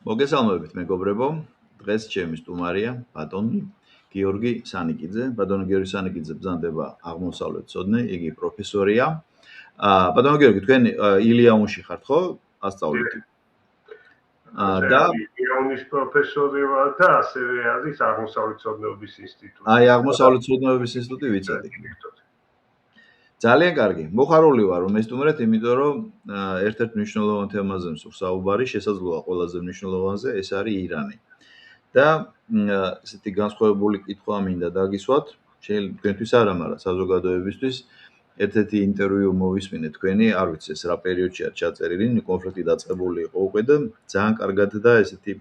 მოგესალმებით მეგობრებო, დღეს ჩემი სტუმარია ბატონი გიორგი სანიკიძე. ბატონი გიორგი სანიკიძე ბრძანდება აღმოსავლეთცოდნე, იგი პროფესორია. ბატონი გიორგი, თქვენ ილიაუნში ხართ, ხო? ასწავლით. და ილიაუნის პროფესორი ვარ და ასევე არის აღმოსავლეთცოდნეობის ინსტიტუტი. აი, აღმოსავლეთცოდნეობის ინსტიტუტი ვიცოდი. ძალიან კარგი. მოხარული ვარ რომ ესტუმრეთ, იმიტომ რომ ერთ-ერთ მნიშვნელოვან თემაზე მსურს საუბარი, შესაძლოა ყველაზე მნიშვნელოვანზე, ეს არის ირანი. და ესეთი განსხვავებული კითხვა მინდა დაგისვათ, თქვენთვის არა, მაგრამ საზოგადოებისთვის. ერთ-ერთი ინტერვიუ მოვისმინე თქვენი, არ ვიცი ეს რა პერიოდშია ჩაწერილი, კონფლიქტი დაწყებული იყო უკვე და ძალიან კარგად და ესეთი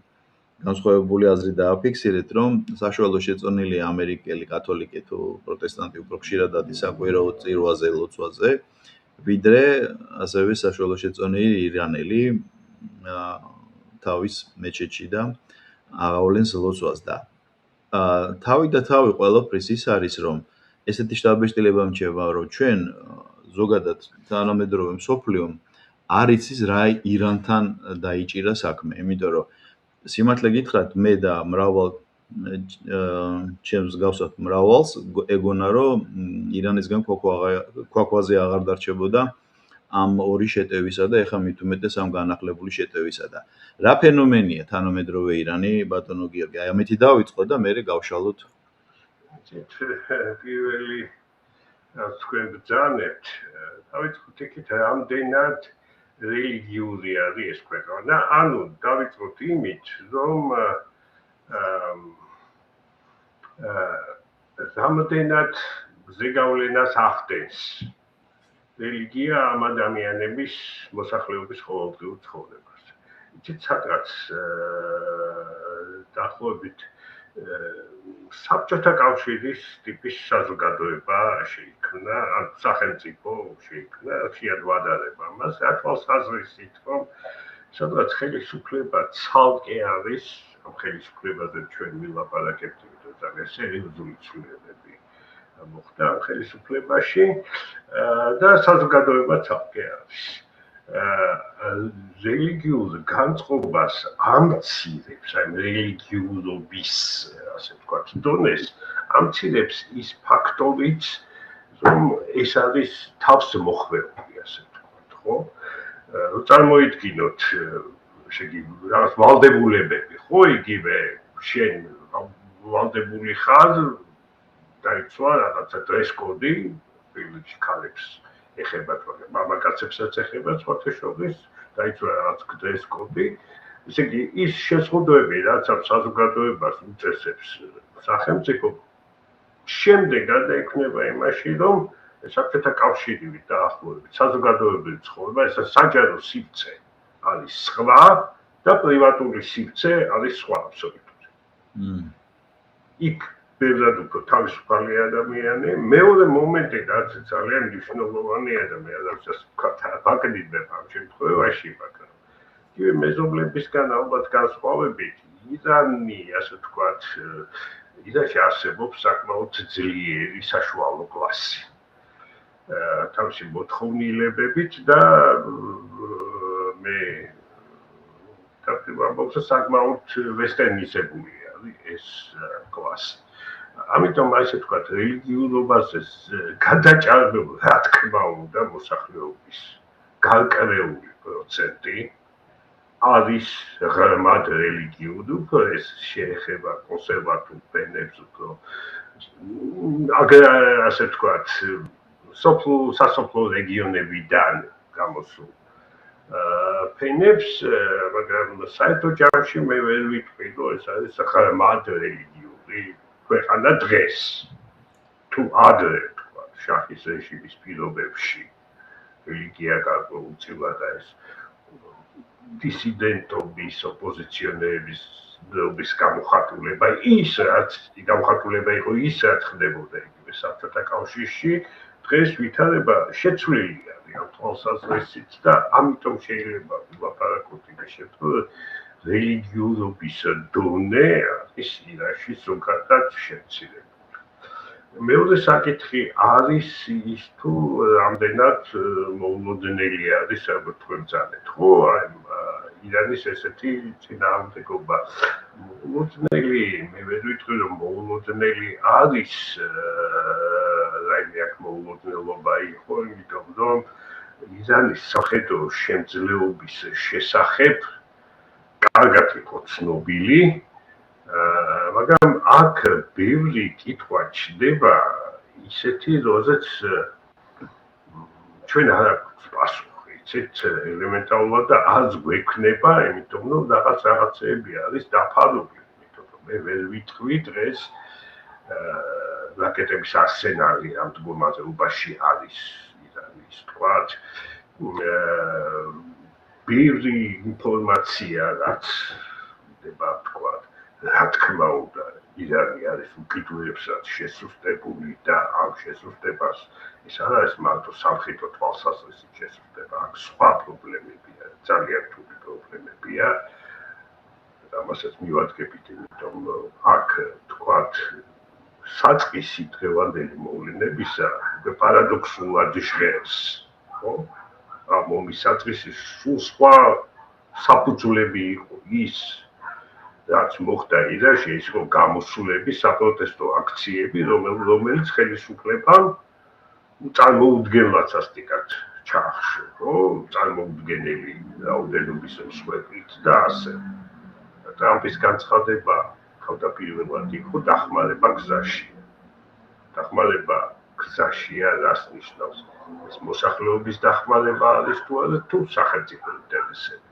განსხვავებული აზრი დააფიქსირეთ, რომ საშუალო შეწონილია ამერიკელი კათოლიკე თუ პროტესტანტი უფრო ხშირად ადის საკვირაო წირვაზე, ლოცვაზე, ვიდრე ასევე საშუალო შეწონილი ირანელი თავის მეჩეთში და აღავლენს ლოცვას და თავი და თავი ყველაფრის ის არის, რომ ესეთი შთაბეჭდილება მჩება, რომ ჩვენ ზოგადად თანამედროვე მსოფლიომ არ იცის რა ირანთან დაიჭირა საქმე, იმიტომ რომ სიმართლე გითხრათ, მე და მრავალ ჩემს გავსად მრავალს ეგონა, რომ ირანისგან ქვაქვაზე აღარ დარჩებოდა ამ ორი შეტევისა და ეხლა მით უმეტეს ამ განახლებული შეტევისა და რა ფენომენია თანამედროვე ირანი, ბატონო გიორგი? აი ამეთი დავიწყო და მე გავშალოთ. პირველი თქვენ ბრძანებთ, დავიწყოთ იქით რამდენად რელიგიური არის ეს ქვეყანა. ანუ დავიწყოთ იმით, რომ რამდენად ზეგავლენას ახდენს რელიგია ამ ადამიანების მოსახლეობის ყოველდღიურ ცხოვრებას. იცით, სადღაც დაახლოებით საბჭოთა კავშირის ტიპის საზოგადოება შეიქმნა, ან სახელმწიფო შეიქმნა, ხშირად ვადარებ ამას, ათვალსაზრისით, რომ სადღაც ხელისუფლება ცალკე არის, ამ ხელისუფლებაზე ჩვენ ვილაპარაკებთ, იმიტომ ძალიან სერიოზული ცვლილებები მოხდა ამ ხელისუფლებაში და საზოგადოება ცალკე არის. რელიგიურ განწყობას ამცირებს, აი რელიგიურობის, ასე ვთქვათ, დონეს ამცირებს ის ფაქტორიც, რომ ეს არის თავსმოხვეული, ასე ვთქვათ, ხო? წარმოიდგინოთ, რაღაც ვალდებულებები, ხო, იგივე შენ ვალდებული ხარ, დაიცვა რაღაცა დრეს-კოდი, პირველში ქალებს ეხება, მამაკაცებსაც ეხება სხვათა შორის, დაიცვა რაღაც დრეს-კოდი. ესე იგი, ის შეზღუდვები, რაც ამ საზოგადოებას უწესებს სახელმწიფო, შემდეგ გადაექმნება იმაში, რომ საბჭოთა კავშირივით დაახლოებით საზოგადოებრივი ცხოვრება, ეს საჯარო სივრცე არის სხვა და პრივატული სივრცე არის სხვა აბსოლუტურად. იქ ბევრად უფრო თავისუფალი ადამიანი, მეორე მომენტი, რაც ძალიან მნიშვნელოვანია და მე რაღაცას ვაკეთებ ამ შემთხვევაში, მაგრამ იგივე მეზობლებისგან ალბათ განსხვავებით, ირანი, ასე ვთქვათ, ირანში არსებობს საკმაოდ ძლიერი საშუალო კლასი. თავისი მოთხოვნილებებით და მე ვამბობ, საკმაოდ ვესტერნიზებული არის ეს კლასი. ამიტომ ასე ვთქვათ, რელიგიურობაზე გადაჭარბებული, რა თქმა უნდა, მოსახლეობის გარკვეული პროცენტი არის ღრმად რელიგიური, უფრო ეს შეეხება კონსერვატულ ფენებს, უფრო ასე ვთქვათ, სასოფლო რეგიონებიდან გამოსულ ფენებს, მაგრამ საერთო ჯამში მე ვერ ვიტყვი, რომ ეს არის ღრმად რელიგიური ქვეყანა დღეს. თუ ადრე, ვთქვათ, შაჰის რეჟიმის პირობებში რელიგია გარკვეულწილად ეს დისიდენტობის, ოპოზიციონერების დროების გამოხატულება, გამოხატულება იყო ის, რაც ხდებოდა იგივე საბჭოთა კავშირში, დღეს ვითარება შეცვლილი არის ამ თვალსაზრისით და ამიტომ შეიძლება ვილაპარაკოთ იმაშეთ, რომ რელიგიურობის დონე არის ირანში ზოგადად შემცირებული. მეორე საკითხი არის ის, თუ რამდენად მოულოდნელი არის, როგორც თქვენ ბრძანეთ, ხო, ირანის ესეთი წინააღმდეგობა. მოულოდნელი, მე ვერ ვიტყვი რომ მოულოდნელი არის რაიმე აქ მოულოდნელობა იყო, იმიტომ რომ ირანის სამხედრო შემძლეობის შესახებ კარგად იყო ცნობილი, მაგრამ აქ ბევრი კითხვა ჩნდება ისეთი, როდესაც ჩვენ არ აქვს პასუხი, იცით, ელემენტარულად და არც გვექნება, იმიტომ რომ რაღაცეები არის დაფარული, იმიტომ რომ მე ვერ ვიტყვი დღეს რაკეტების არსენალი ამ მდგომარეობაში არის ირანის, თქვათ, ბევრი ინფორმაცია, რაც ხდება, თქვათ, რა თქმა უნდა, ირანი არის უკიდურესად შესუსტებული და ამ შესუსტებას ეს არ არის მარტო სამხედრო თვალსაზრისით შესუსტება, აქ სხვა პრობლემებია, ძალიან რთული პრობლემებია. ამასაც მივადგებით, იმიტომ რომ აქ, თქვათ, საწყისი დღევანდელი მოვლენებისა პარადოქსულად ჟღერს, ხო? ამ ომის საწყისი სულ სხვა საფუძვლები იყო ის, რაც მოხდა ირანში, ის იყო გამოსულები, საპროტესტო აქციები, რომელიც ხელისუფლებამ წარმოუდგენლად სასტიკად ჩაახშო, ხო? წარმოუდგენელი რაოდენობის მსხვერპლით და ასე. ტრამპის განცხადება თავდაპირველად იყო დახმარება გზაში. დახმარება გზაშია, რას ნიშნავს? ეს მოსახლეობის დახმარება არის თუ არა, თუ სახელმწიფო ინტერესები.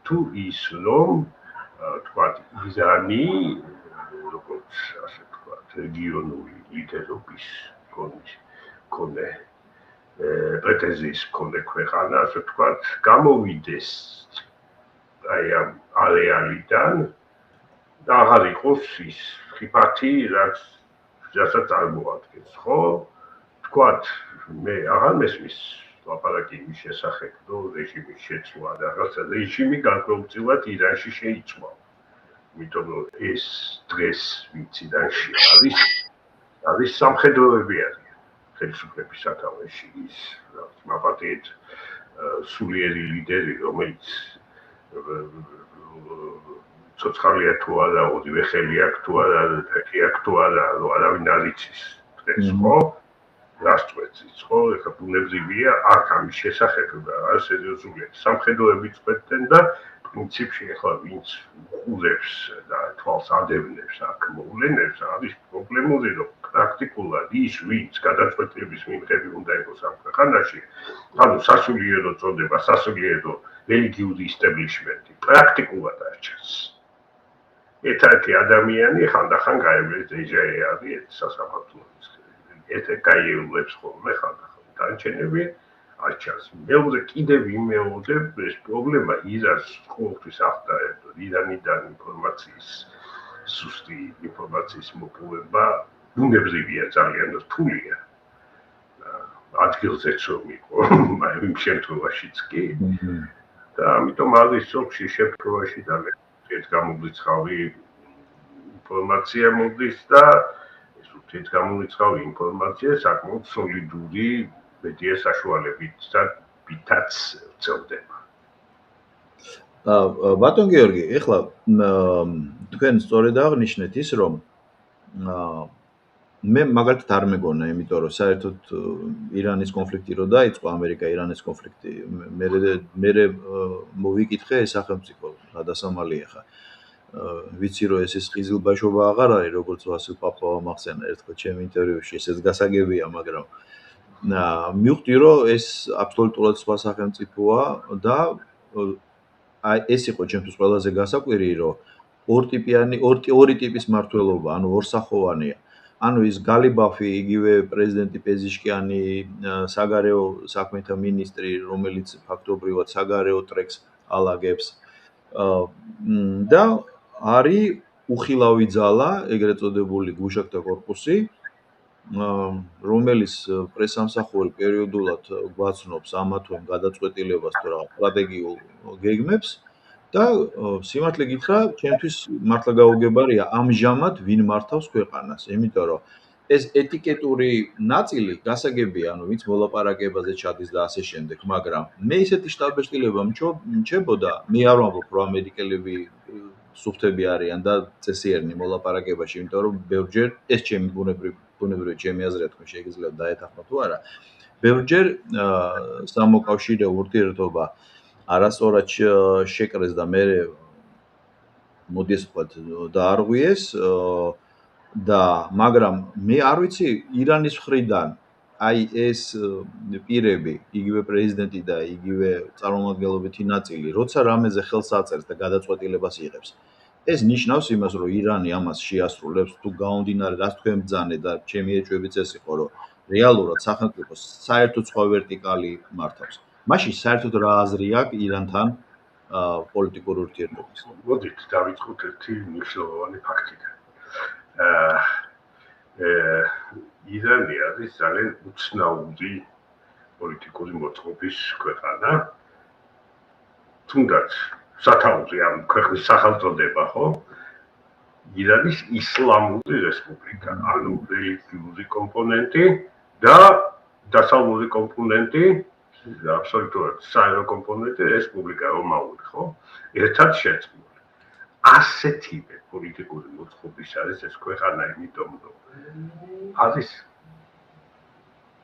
თუ ის, რომ თქვათ, ირანი, როგორც ასე თქვათ, რეგიონული ლიდერობის მქონე პრეტენზიის მქონე ქვეყანა, ასე თქვათ, გამოვიდეს აი ამ არეალიდან და აღარ იყოს ის ხიფათი, რასაც წარმოადგენს, ხო? თქვათ, მე აღარ მესმის ლაპარაკი იმის შესახებ, რომ რეჟიმის შეცვლა და რაღაცა რეჟიმი განკვეთილად ირანში შეიცვალა. იმიტომ რომ ეს დღეს ვინც ირანში არის სამხედროები არიან. ხელისუფლების სათავეში ის მაპატიეთ სულიერი ლიდერი, რომელიც ცოცხალია თუ არა, ორივე ხელი აქვს თუ არა, ფეხი აქვს თუ არა, რომ არავინ არ იცის დღეს, ხო? რას წვეთს ის, ხო? ეხლა ბუნებრივია აქ ამის შესახებ რა სერიოზულია. სამხედროები წვეთდნენ და პრინციპში ეხლა ვინც უყურებს და თვალს ადევნებს აქ მოვლენებს, არის პრობლემური, რომ პრაქტიკულად ის, ვინც გადაწყვეტილების მიღები უნდა იყოს ამ ქვეყანაში, ანუ სასულიერო წოდება, სასულიერო რელიგიური ისტაბლიშმენტი, პრაქტიკულად არ ჩანს. ერთ-ერთი ადამიანი ხანდახან გაივლეს დეჟაე არის სასამართლოს. ეს გაივლებს ხოლმე ხანდახან. დანარჩენები არ ჩანს. მეორე კიდევ იმეორებ ეს პრობლემა ირანს ყოველთვის ახდაერდო ირანიდან ინფორმაციის სუსტი ინფორმაციის მოპოვება ბუნებრივია ძალიან რთულია. ადგილზეც რომ იყო, იმ შემთხვევაშიც კი. და ამიტომ არის სოქში შემთხვევაში ძალიან ეს გამოგვიცხავი ინფორმაცია მოდის და ეს უთით გამოგვიცხავი ინფორმაცია საკმაოდ სოლიდური მედია საშუალებითაც ვრცელდება. ბატონ გიორგი, ეხლა თქვენ სწორედ აღნიშნეთ ის, რომ მე მაგალითად არ მეგონა, იმიტომ რომ საერთოდ ირანის კონფლიქტი რო დაიწყო, ამერიკა-ირანის კონფლიქტი, მე მოვიკითხე ეს სახელმწიფო გადასამალი ხა. ვიცი რომ ეს ყიზილბაშობა აღარ არის, როგორც ვასილ პაპოვმა ახსენა ერთხელ ჩემი ინტერვიუში, ესეც გასაგებია, მაგრამ მივხვდი რომ ეს აბსოლუტურად სხვა სახელმწიფოა და აი ეს იყო ჩემთვის ყველაზე გასაკვირი, რომ ორი ტიპის მმართველობა, ანუ ორსახოვანია. ანუ ის გალიბაფი, იგივე პრეზიდენტი პეზიშკიანი, საგარეო საქმეთა მინისტრი, რომელიც ფაქტობრივად საგარეო ტრეკს ალაგებს და არის უხილავი ძალა, ეგრეთ წოდებული გუშაკთა კორპუსი, რომელიც პრესამსახური პერიოდულად გვაცნობს ამა თუ იმ გადაწყვეტილებას თუ რა სტრატეგიულ გეგმებს და სიმართლე გითხრა, ჩემთვის მართლა გაუგებარია ამჟამად ვინ მართავს ქვეყანას, იმიტომ რომ ეს ეტიკეტური ნაწილი გასაგებია, ანუ ვინც მოლაპარაკებაზე ჩადის და ასე შემდეგ, მაგრამ მე ისეთი შტაბ-ბეჭდილება მჩებოდა, მე არ ვამბობ, რომ ამერიკელები სუფთები არიან და წესიერნი მოლაპარაკებაში, იმიტომ რომ ბევრჯერ ეს ჩემი ბუნებრივი ჩემი აზრია, თქვენ შეიძლება დაეთანხმოთ თუ არა. ბევრჯერ სამოკავშირეო ურთიერთობა არასწორად შეკრეს და მე მოდი ასე ვთქვათ, დაარღვიეს და მაგრამ მე არ ვიცი ირანის მხრიდან აი ეს პირები, იგივე პრეზიდენტი და იგივე წარმომადგენლობითი ნაწილი, როცა რამეზე ხელს აწერს და გადაწყვეტილებას იღებს, ეს ნიშნავს იმას, რომ ირანი ამას შეასრულებს, თუ გამომდინარე რაც თქვენ ბრძანე და ჩემი ეჭვებიც ეს იყო, რომ რეალურად სახელმწიფო საერთოდ სხვა ვერტიკალი მართავს. მაშინ საერთოდ რა აზრი აქვს ირანთან პოლიტიკურ ურთიერთობას? მოდით დავიწყოთ ერთი მნიშვნელოვანი ფაქტიდან. ირანი არის ძალიან უცნაური პოლიტიკური მოწყობის ქვეყანა. თუნდაც სათაური ამ ქვეყნის სახელწოდება, ხო? ირანის ისლამური რესპუბლიკა, ანუ რელიგიური კომპონენტი და დასავლური კომპონენტი, აბსოლუტურად საერო კომპონენტი რესპუბლიკა რომაული, ხო? ერთად შეწყებული. ასეთივე პოლიტიკური მოწყობის არის ეს ქვეყანა, იმიტომ რომ არის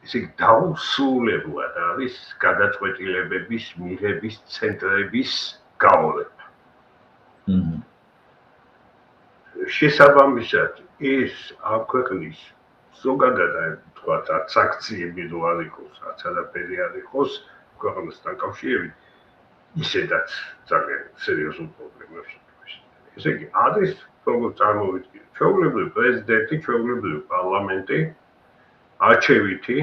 ისე დაუსრულებლად არის გადაწყვეტილებების მიღების ცენტრების გაოლება. შესაბამისად, ეს ამ ქვეყნის ზოგადად თქვათ, სანქციები რო არ იყოს, რაც არაფერი არ იყოს, ქვეყნასთან კავშირებით, ისედაც ძალიან სერიოზულ პრობლემებს უთმობს. ესე იგი, არის როგორც წარმოვიდგინეთ, ჩვეულებრივი პრეზიდენტი, ჩვეულებრივი პარლამენტი, არჩევითი,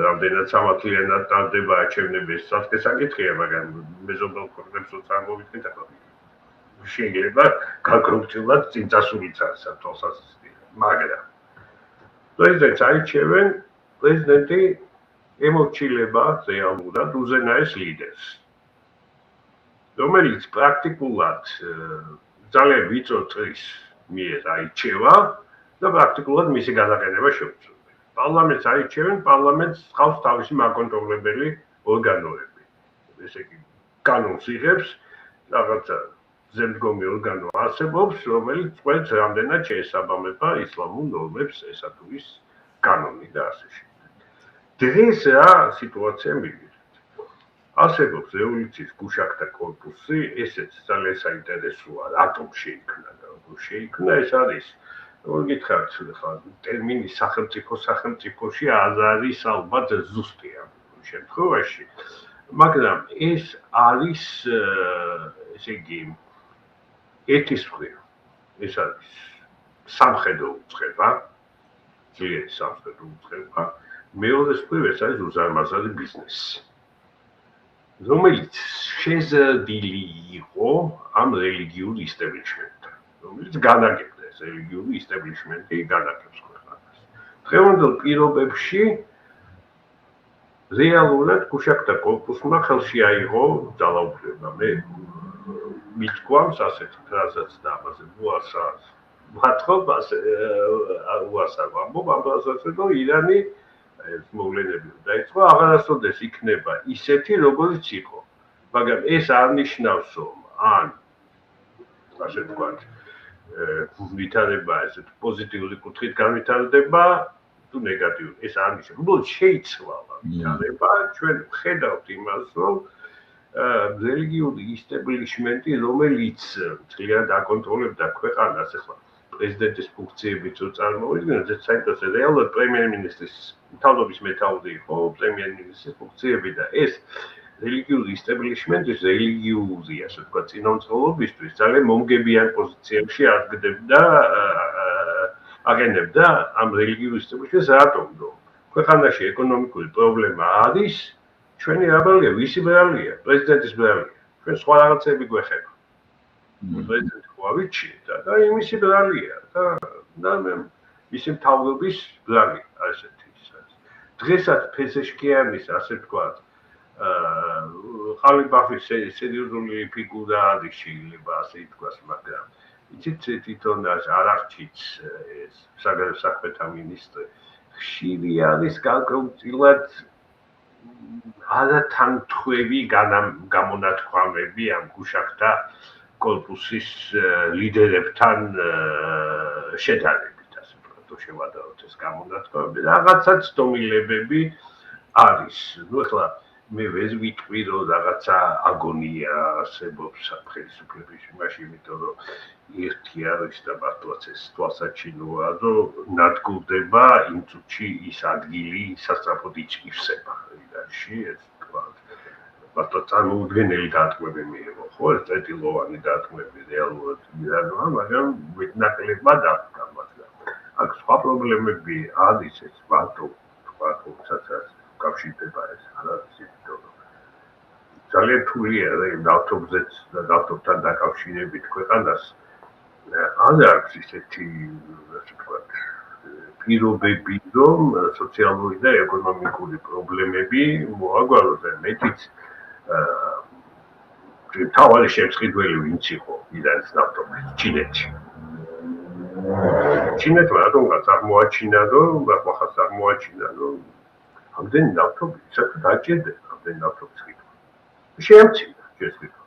რამდენად სამართლიანად ტარდება არჩევნები, ეს საკითხია, მაგრამ მეზობელ ქვეყნებს რო წარმოვიდგინეთ, ახლა შეიძლება განკრუპტულად წინ წასულიცაა თვალსაზრისით, მაგრამ პრეზიდენტს აირჩევენ, პრეზიდენტი ემორჩილება რეალურად უზენაეს ლიდერს, რომელიც პრაქტიკულად ძალიან ვიწრო წრის მიერ აირჩევა და პრაქტიკულად მისი გადაყენება შეუძლია. პარლამენტს აირჩევენ, პარლამენტს ჰყავს თავისი მაკონტროლებელი ორგანოები. ესე იგი, კანონს იღებს, რაღაცა ზემდგომი ორგანო არსებობს, რომელიც წყვეტს რამდენად შეესაბამება ისლამურ ნორმებს ესა თუ ის კანონი და ასე შემდეგ. დღეს რა სიტუაცია მივიღეთ? არსებობს რევოლუციის გუშაკთა კორპუსი, ესეც ძალიან საინტერესოა, რატომ შეიქმნა და როგორ შეიქმნა, ეს არის, როგორ გითხრათ, ხა ტერმინი სახელმწიფოში არ არის ალბათ ზუსტი ამ შემთხვევაში, მაგრამ ეს არის, ესე იგი, ერთის მხრივ, ეს არის სამხედრო უწყება, ძლიერი სამხედრო უწყება, მეორეს მხრივ ეს არის უზარმაზარი ბიზნესი, რომელიც შეზრდილი იყო ამ რელიგიურ ისტაბლიშმენტთან, რომელიც განაგებდა ეს რელიგიური ისტაბლიშმენტი განაგებს ქვეყანას. დღევანდელ პირობებში რეალურად გუშაკთა კორპუსმა ხელში აიღო ძალაუფლება. მე მიჩგვამს ასეთი ფრაზაც და ამაზე ვათხობ, უასარ ვამბობ ამ ფრაზაზე, რომ ირანი ეს მოვლენები დაიწყო, აღარასოდეს იქნება ისეთი, როგორც იყო. მაგრამ ეს არ ნიშნავს, რომ ან ასე ვთქვათ, ვითარება ესეთ პოზიტიური კუთხით განვითარდება, თუ ნეგატიური. ეს არ ნიშნავს. უბრალოდ შეიცვალა ვითარება, ჩვენ ვხედავთ იმას, რომ რელიგიური ისტაბლიშმენტი, რომელიც ძალიან აკონტროლებდა ქვეყანას, ახლა პრეზიდენტის ფუნქციებიც რო წარმოვიდგინოთ, ეს საინტერესო რეალურად პრემიერ-მინისტრის მთავრობის მეთაური იყო, პრემიერ-მინისტრის ფუნქციები და ეს რელიგიური ისტაბლიშმენტის რელიგიური, ასე ვთქვათ, წინამძღოლობისთვის ძალიან მომგებიან პოზიციებში აღენებდა ამ რელიგიურ ისტაბლიშმენტს, რატომ? რომ ქვეყანაში ეკონომიკური პრობლემა არის, ჩვენი რაბალია, ვისი ბრალია, პრეზიდენტის ბრალია. ჩვენ სხვა რაღაცები გვეხება. პრეზიდენტი ყვავიჩია და იმისი ბრალია და მისი მთავრობის ბრალია, ასეთი ის არის. დღესაც ფესეშკიანის, ასე ვთქვათ, ყალიბაფის სერიოზული ფიგურა არის, შეიძლება ასე ითქვას, მაგრამ იცით თვითონ არ არჩიც ეს საგარეო საქმეთა მინისტრი ხშირი არის გარკვეულწილად არათანთხვევი გამონათქვამები ამ გუშაქთა კორპუსის ლიდერებთან შედარებით, ასე ვთქვათ, თუ შევადაროთ ეს გამონათქვამები, რაღაცა ცდომილებები არის. ნუ ეხლა მე ვერ ვიტყვი, რომ რაღაცა აგონია არსებობს ხელისუფლების იმაში, იმიტომ რომ ერთი არის და მართლაც ეს თვალსაჩინოა, რომ ნადგურდება იმ წუთში ის ადგილი სასწრაფოდ იჭირსება ირანში, ეს თქვათ. მართლაც წარმოუდგენელი დათმობები მიიღო, ხო, ეს წეტილოვანი დათმობები რეალურად ირანმა, მაგრამ მეტნაკლებმა დაფიქრა მაგრამ. აქ სხვა პრობლემები არის ეს მარტო, თქვათ, როდესაც კავშირდება ეს არ არის იმიტომ რომ ძალიან რთულია ნავთობზეც და ნავთობთან დაკავშირებით ქვეყანას არ აქვს ისეთი ასე ვთქვათ პირობები რომ სოციალური და ეკონომიკური პრობლემები მოაგვაროს და მეტიც თავარი შემსყიდველი ვინც იყო ირანის ნავთობის ჩინეთში ჩინეთმა რატომღაც აღმოაჩინა რომ ახლა აღმოაჩინა რომ ამდენი ნავთობი საერთოდ დაჭირდება ამდენი ნავთობის ყიდვა. შეამჩნია შესყიდვა.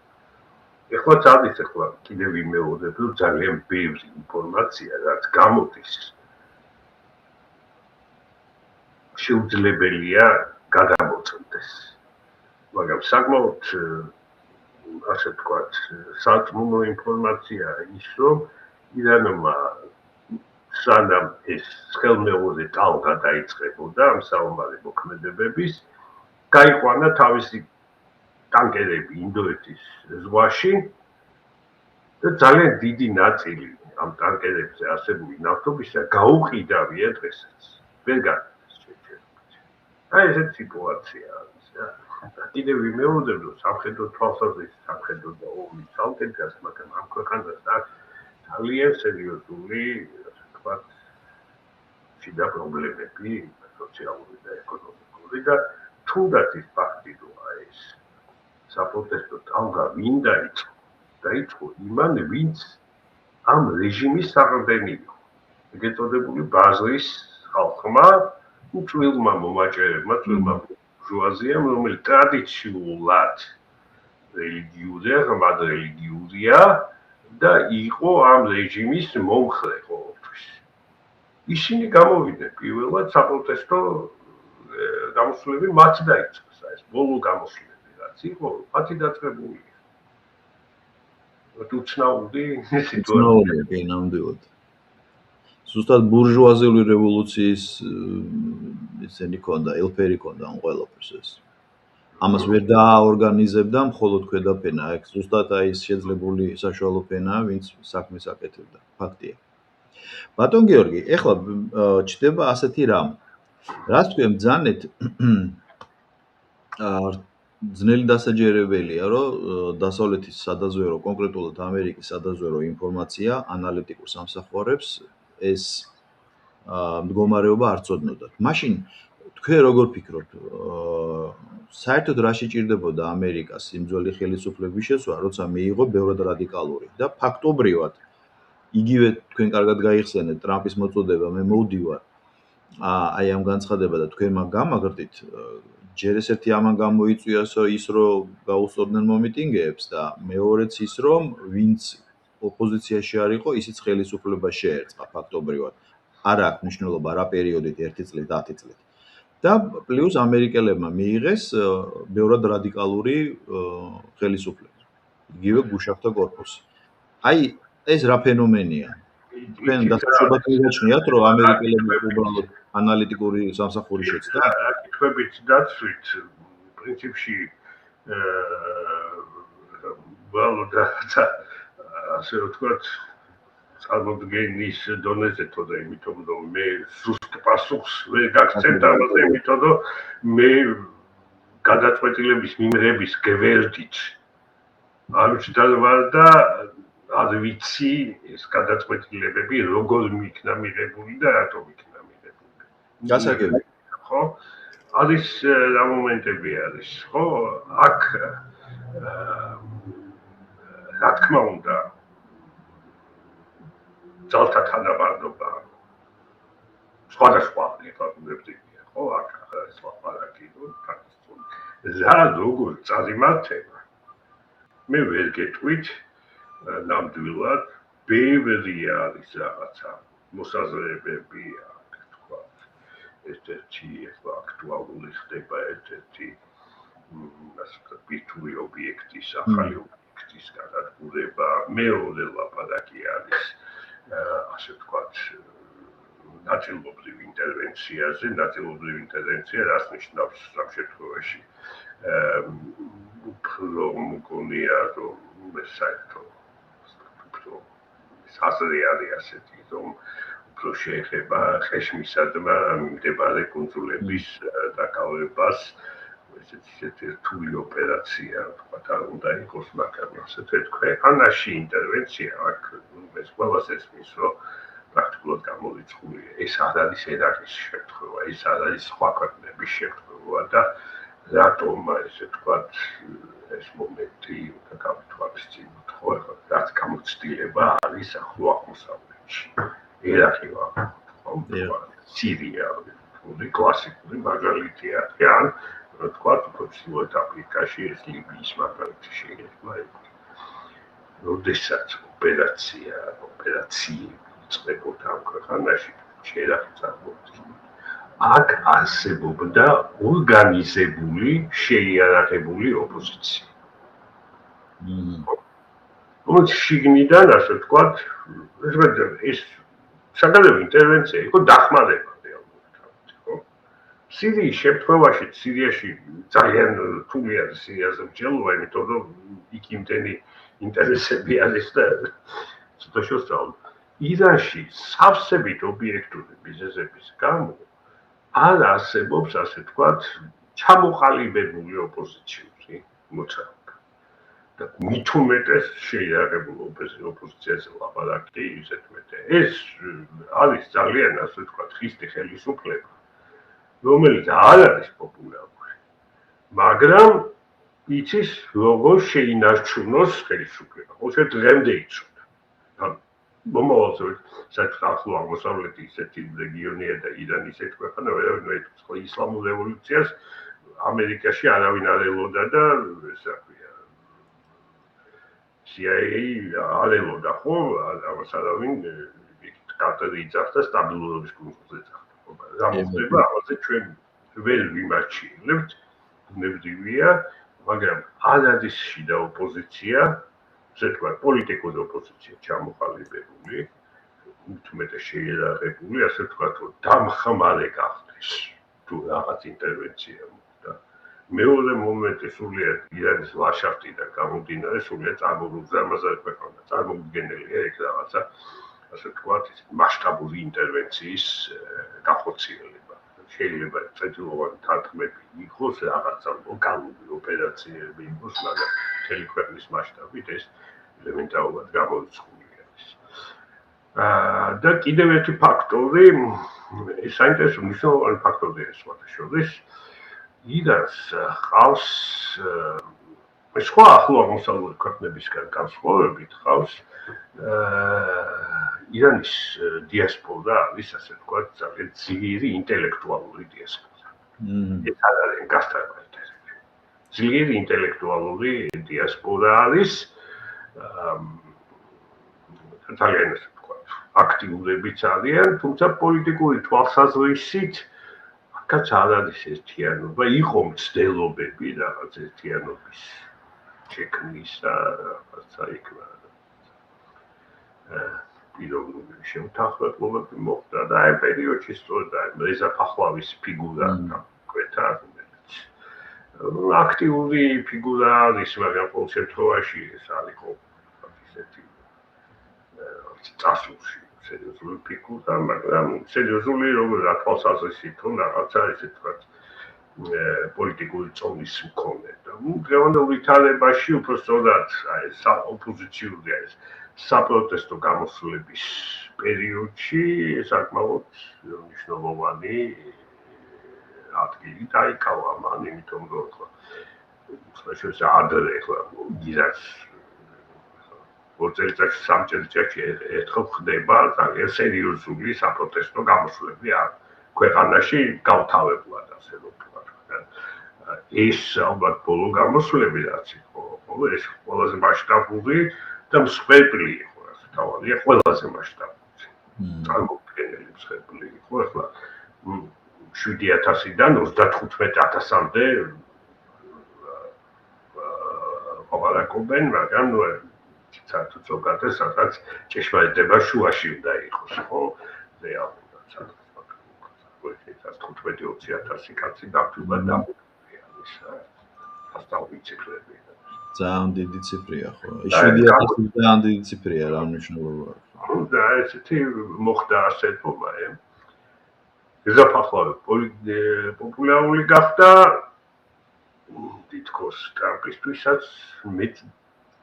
ეხლაც არის ახლა კიდევ ვიმეორებ რომ ძალიან ბევრი ინფორმაცია რაც გამოდის შეუძლებელია გადამოწმდეს. მაგრამ საკმაოდ ასე ვთქვათ სარწმუნო ინფორმაცია ის რომ ირანმა სანამ ეს ხელმეორე ტალღა დაიწყებოდა ამ საომარი მოქმედებების, გაიყვანა თავისი ტანკერები ინდოეთის ზღვაში და ძალიან დიდი ნაწილი ამ ტანკერებზე არსებული ნავთობისა გაუყიდავია დღესაც. ვერ გადის შეჯერებით. აი ესეთი სიტუაცია არის რა. კიდევ ვიმეორებ რომ სამხედრო თვალსაზრისით სამხედრო და ომის ძალკეთ დგას, მაგრამ ამ ქვეყანას აქვს ძალიან სერიოზული შიდა პრობლემები, სოციალური და ეკონომიკური და თუნდაც ის ფაქტი, რომ ეს საპროტესტო ტალღა ვინ დაიწყო იმან, ვინც ამ რეჟიმის საყრდენი იყო. ეგრეთ წოდებული ბაზრის ხალხმა, უწვილმა მომაჭერებმა, უწვილმა ბურჟუაზიამ, რომელიც ტრადიციულად რელიგიურია, ღრმად რელიგიურია და იყო ამ რეჟიმის მომხრე ყოველთვის. ისინი გამოვიდნენ პირველად საპროტესტო გამოსვლები მათ დაიწყეს, ეს ბოლო გამოსვლები რაც იყო, მათი დაწყებულია. უცნაური სიტუაცია. კი, ნამდვილად. ზუსტად ბურჟუაზიული რევოლუციის ისინი ქონდა, ელფერი ქონდა ამ ყველაფერს ეს. ამას ვერ დააორგანიზებდა მხოლოდ ქვედაფენა, ეგ ზუსტად აი ეს შეძლებული საშუალო ფენაა, ვინც საქმეს აკეთებდა. ფაქტია. ბატონ გიორგი, ეხლა ჩდება ასეთი რამ. რაც თქვენ ბძანეთ ძნელი დასაჯერებელია, რომ დასავლეთის სადაზვერო, კონკრეტულად ამერიკის სადაზვერო ინფორმაცია ანალიტიკურ სამსახურებს ეს მდგომარეობა არ წოდნოდათ. მაშინ თქვენ როგორ ფიქრობთ, საერთოდ რა შეჭირდებოდა ამერიკას იმ ძველი ხელისუფლების შესვლა, როცა მიიღო ბევრად რადიკალური და ფაქტობრივად იგივე თქვენ კარგად გაიხსენეთ ტრამპის მოწოდება, მე მოვდივარ აი ამ განცხადება და თქვენმა გამაგრდით, ჯერ ესეთი ამან გამოიწვიას ის, რომ გაუსწორდნენ მომიტინგეებს და მეორეც ის, რომ ვინც ოპოზიციაში არ იყო, ისიც ხელისუფლებას შეერწყა ფაქტობრივად. არ აქვს მნიშვნელობა რა პერიოდით 1 წლით, 10 წლით. და პლუს ამერიკელებმა მიიღეს ბევრად რადიკალური ხელისუფლება. იგივე გუშაქთა კორპუსი. აი ეს რა ფენომენია? თქვენ დასაშვებად მიგაჩნიათ, რომ ამერიკელები უბრალოდ ანალიტიკური სამსახური შეცდა? კითხვებით დაცვით, პრინციპში უბრალოდ ასე ვთქვათ, წარმოდგენის დონეზე თოდა, იმიტომ რომ მე ზუსტ პასუხს ვერ გაგცემთ ამაზე, იმიტომ რომ მე გადაწყვეტილების მიმღების გვერდით არ ვჩდარ და არ ვიცი ეს გადაწყვეტილებები როგორ იქნა მიღებული და რატომ იქნა მიღებული. გასაგები. ხო? არის რა მომენტები არის, ხო? აქ რა თქმა უნდა ძალთა თანაბარდობა სხვადასხვა ეკონომიკებია, ხო, აქ ეს ლაპარაკი რა როგორ წარიმართება. მე ვერ გეტყვით ნამდვილად ბევრი არის რაღაცა მოსაზრებები აქ თქვა. ერთ-ერთი აქტუალური ხდება ერთ-ერთი ბირთვული ობიექტის, ახალი ობიექტის გადადგურება, მეორე ლაპარაკი არის ასე ვთქვათ ნაწილობრივ ინტერვენციაზე, ნაწილობრივ ინტერვენცია რას ნიშნავს ამ შემთხვევაში უფრო მგონია რომ ეს საერთოდ აზრი არის ასეთი რომ უფრო შეეხება ხეშმისადმა მდებარე კუნძულების დაკავებას ესეთი რთული ოპერაცია თქვა არ უნდა იყოს მაგრამ ასეთი ქვეყანაში ინტერვენცია აქ ეს ყველას ესმის რომ პრაქტიკულად გამორიცხულია ეს არ არის ერაყის შემთხვევა ეს არ არის სხვა ქვეყნების შემთხვევა და რატომ ესე ვთქვათ ეს მომენტი უნდა გავთვალისწინოთ ხო რაც გამოცდილება არის ახლო აღმოსავლეთში ერაყი ვარ სირია კლასიკური მაგალითია ან ვთქვათ უფრო ჩრდილოეთ აფრიკაში ეს ლიბიის მაგალითი შეიძლება იყოს როდესაც ოპერაციები იწყებოდა ამ ქვეყანაში ერაყი წარმოადგენდა აქ არსებობდა ორგანიზებული შეიარაღებული ოპოზიცია. რომელიც შიგნიდან ასე ვთქვათ, ეს საგარეო ინტერვენცია იყო დახმარება რეალურად, ხო? სირიის შემთხვევაში სირიაში ძალიან რთული არის სირიაზე მსჯელობა, იმიტომ რომ იქ იმდენი ინტერესები არის და ცოტა შევსწავლო. ირანში სავსებით ობიექტური მიზეზების გამო არ არსებობს ასე ვთქვათ ჩამოყალიბებული ოპოზიციური მოძრაობა და მით უმეტეს შეიარაღებულ ოპოზიციაზე ლაპარაკი ისეთ მეტე ეს არის ძალიან ასე ვთქვათ ხისტი ხელისუფლება რომელიც არ არის პოპულარული მაგრამ იცის როგორ შეინარჩუნოს ხელისუფლება უშე დღემდე იცოდა მომავალზე საერთოდ ახლო აღმოსავლეთი ისეთი რეგიონია და ირანი ისეთი ქვეყანა ვერავინ ისლამურ რევოლუციას ამერიკაში არავინ არ ელოდა და ეს რა ქვია CIA არ ელოდა ხო ამას არავინ კარტერი იძახდა სტაბილურობის კუნძულზე იძახდა რა მოხდება ამაზე ჩვენ ვერ ვიმაჩილებთ ნებრივია მაგრამ არ არის შიდა ოპოზიცია ესე თქვა პოლიტიკური ოპოზიცია ჩამოყალიბებული თუმცა შეიარაღებული ასე ვთქვათ რომ დამხმარე გახდეს თუ რაღაც ინტერვენცია მოხდა მეორე მომენტი სულიად ირანის ლაშახტიდან გამომდინარე სულიად წარმოგუგზავნაზე ქვეყანა წარმოგუდგენელია ეგ რაღაცა ასე ვთქვათ მასშტაბური ინტერვენციის გახორციელება შეიძლება წეთილოვანი თარგმნები იყოს რაღაცა ლოკალური ოპერაციები იყოს მაგრამ მთელი ქვეყნის მასშტაბით ეს ელემენტარულად გამორიცხული არის და კიდევ ერთი ფაქტორი საინტერესო მნიშვნელოვანი ფაქტორია სხვადასხვა ირანს ყავს სხვა ახლო აღმოსავლეთ ქვეყნებისგან განსხვავებით ყავს ირანის დიასპორა არის ასე ვთქვათ ძალიან ძლიერი ინტელექტუალური დიასპორა ეს არ არის გასტარბებული ძლიერი ინტელექტუალური დიასპორა არის ძალიან ასე ვთქვათ აქტიურებიც არიან თუმცა პოლიტიკური თვალსაზრისით აქაც არ არის ერთიანობა იყო მცდელობები რაღაც ერთიანობის შექმნის და რაღაცა იქნა პიროვნული შემთხვევები მოხდა და აი პერიოდში სწორედ რეზა ფახლავის ფიგურა დაგვეთა რომელიც აქტიური ფიგურა არის მაგრამ ყოველ შემთხვევაში ეს არ იყო ისეთი წასულში სერიოზული ფიგურა მაგრამ სერიოზული როგორ თვალსაზრისით თუ რაღაცა ესე თქვათ პოლიტიკური წონის მქონე და დღევანდელ ვითარებაში უბრალოდ აი ოპოზიციური არის საპროტესტო გამოსვლების პერიოდში საკმაოდ მნიშვნელოვანი ადგილი დაიკავა მან იმიტომ რომ ხო შეიძლება ადრე ხო ირანს ორ წელიწადში, სამ წელიწადში ერთხელ ხდება ძალიან სერიოზული საპროტესტო გამოსვლები ქვეყანაში გავთავებლად, ასე რომ ვთქვათ. ეს ალბათ ბოლო გამოსვლები რაც იყო, ეს ყველაზე მასშტაბური და მსხვერპლი იყო, ასე თავადია, ყველაზე მასშტაბური. წარმოუდგენელი მსხვერპლი იყო, ახლა 7000-დან 35,000-მდე ყოფილაკობენ, მაგრამ საერთოდ ზოგადად სადაც ჭეშმარიტება შუაში უნდა იყოს, ხო? რეალურად სადაც 15-20,000 კაცი დაგვივა და ის ასწავლი ციფრები. ძალიან დიდი ციფრია, ხო? 7000 ძალიან დიდი ციფრია, რა მნიშვნელობა აქვს. და ესეთი მოხდა ასეთობა, გაზაფხულო პოპულარული გახდა თითქოს ტრამპისთვისაც მეტ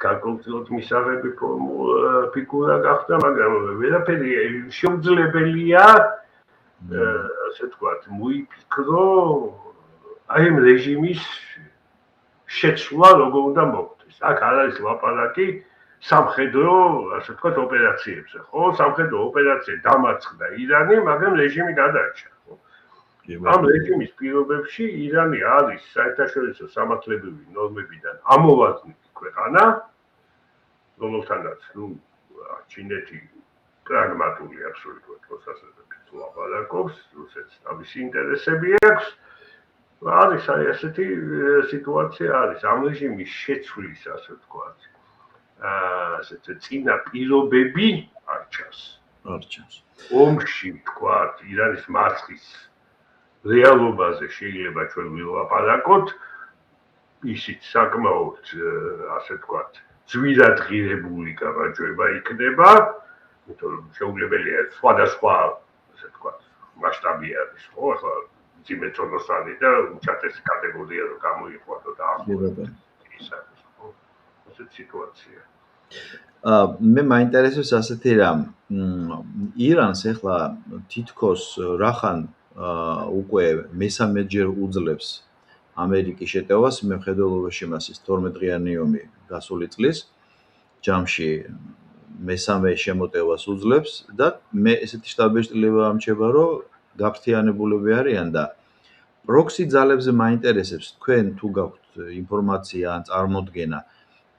გარკვეულწილად მისაღები ფიგურა გახდა, მაგრამ ვერაფერი შეუძლებელია, ასე ვთქვათ, მოიფიქრო აი ამ რეჟიმის შეცვლა როგორ უნდა მოხდეს. აქ არ არის ლაპარაკი სამხედრო, ასე ვთქვათ, ოპერაციებზე, ხო? სამხედრო ოპერაცია დამარცხდა ირანი, მაგრამ რეჟიმი გადარჩა, ხო? ამ რეჟიმის პირობებში ირანი არის საერთაშორისო სამართლებრივი ნორმებიდან ამოვადგმული ქვეყანა, რომელთანაც, ჩინეთი პრაგმატული აბსოლუტურად მოსასწრებით ლაპარაკობს, რუსეთს თავისი ინტერესები აქვს. არის ასეთი სიტუაცია არის, ამ რეჟიმის შეცვლის, ასე ვთქვათ, ასეთი წინა პირობები არ ჩანს. ომში, ვთქვათ, ირანის მარცხის რეალობაზე შეიძლება ჩვენ ვილაპარაკოთ, ისიც საკმაოდ, ასე ვთქვათ, ძვირადღირებული გამარჯვება იქნება, იმიტომ რომ შეუძლებელია სხვადასხვა, ასე ვთქვათ, მასშტაბი არის, ხო, ახლა ძიმე წონოსანი და უჩატესი კატეგორია რო გამოიყვანო და ახლა ის არის, ხო, ასეთი სიტუაცია. მე მაინტერესებს ასეთი რამ, ირანს ახლა თითქოს რახან უკვე მესამეჯერ უძლებს ამერიკის შეტევას, მიუხედავად იმისა, 12 დღიანი ომი გასული წლის ჯამში მესამე შემოტევას უძლებს და მე ესეთი შტაბ-ბიჭდილება ამჩება, რომ გაფრთიანებულები არიან და პროქსი ძალებზე მაინტერესებს თქვენ თუ გაქვთ ინფორმაცია ან წარმოდგენა,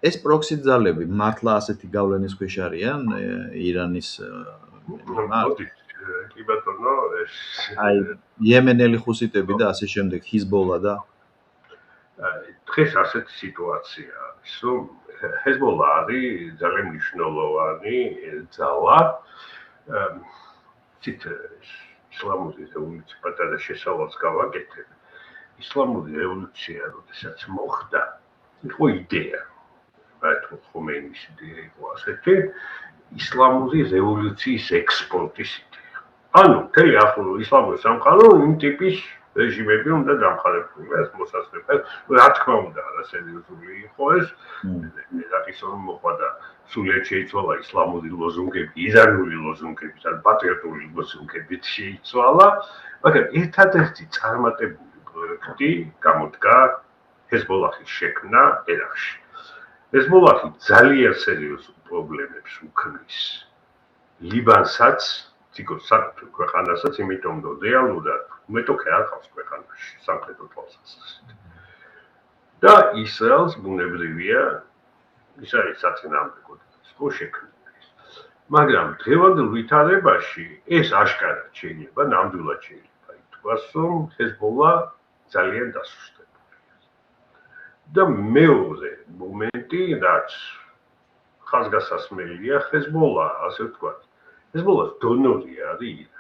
ეს პროქსი ძალები მართლა ასეთი გავლენის ქვეშ არიან ირანის კი ბატონო, ეს აი იემენელი ხუსიტები და ასე შემდეგ, ჰიზბოლა და დღეს ასეთი სიტუაცია არის, რომ ჰეზბოლა არის ძალიან მნიშვნელოვანი ძალა. ისლამური რევოლუცია პატარა შესავალს გავაკეთებ. ისლამური რევოლუცია, როდესაც მოხდა, იყო იდეა. ბატონ ხომეინის იდეა იყო ასეთი, ისლამური რევოლუციის ექსპორტის იდეა. ანუ მთელი ახლო ისლამური სამყარო იმ ტიპის რეჟიმები უნდა დამხარებულიყოს მოსასწრებად. რა თქმა უნდა, სერიოზული იყო ეს. რაკის რომ მოხდა სულიად შეიცვალა ისლამური ლოზუნგები, ირანული ლოზუნგები, ან პატრიოტული ლოზუნგები შეიცვალა, მაგრამ ერთადერთი წარმატებული პროექტი გამოდგა ჰეზბოლაჰის შექმნა ერაყში. ჰეზბოლაჰი ძალიან სერიოზულ პრობლემებს უქმნის ლიბანსაც, თითქოს საქართველოს ქვეყანასაც, იმიტომ რომ რეალურად მეტოქე არ ყავს ქვეყანაში სამხედრო თვალსაზრისით. და ისრაელს ბუნებრივია ის არის საწინააღმდეგო ხო შექმნილი. მაგრამ დღევანდელ ვითარებაში ეს აშკარად შეიძლება, ნამდვილად შეიძლება ითქვას, რომ ჰეზბოლა ძალიან დასუსტებულია. და მეორე მომენტი, რაც ხაზგასასმელია, ჰეზბოლა, ასე ვთქვათ, ჰეზბოლას დონორი არის ირანი.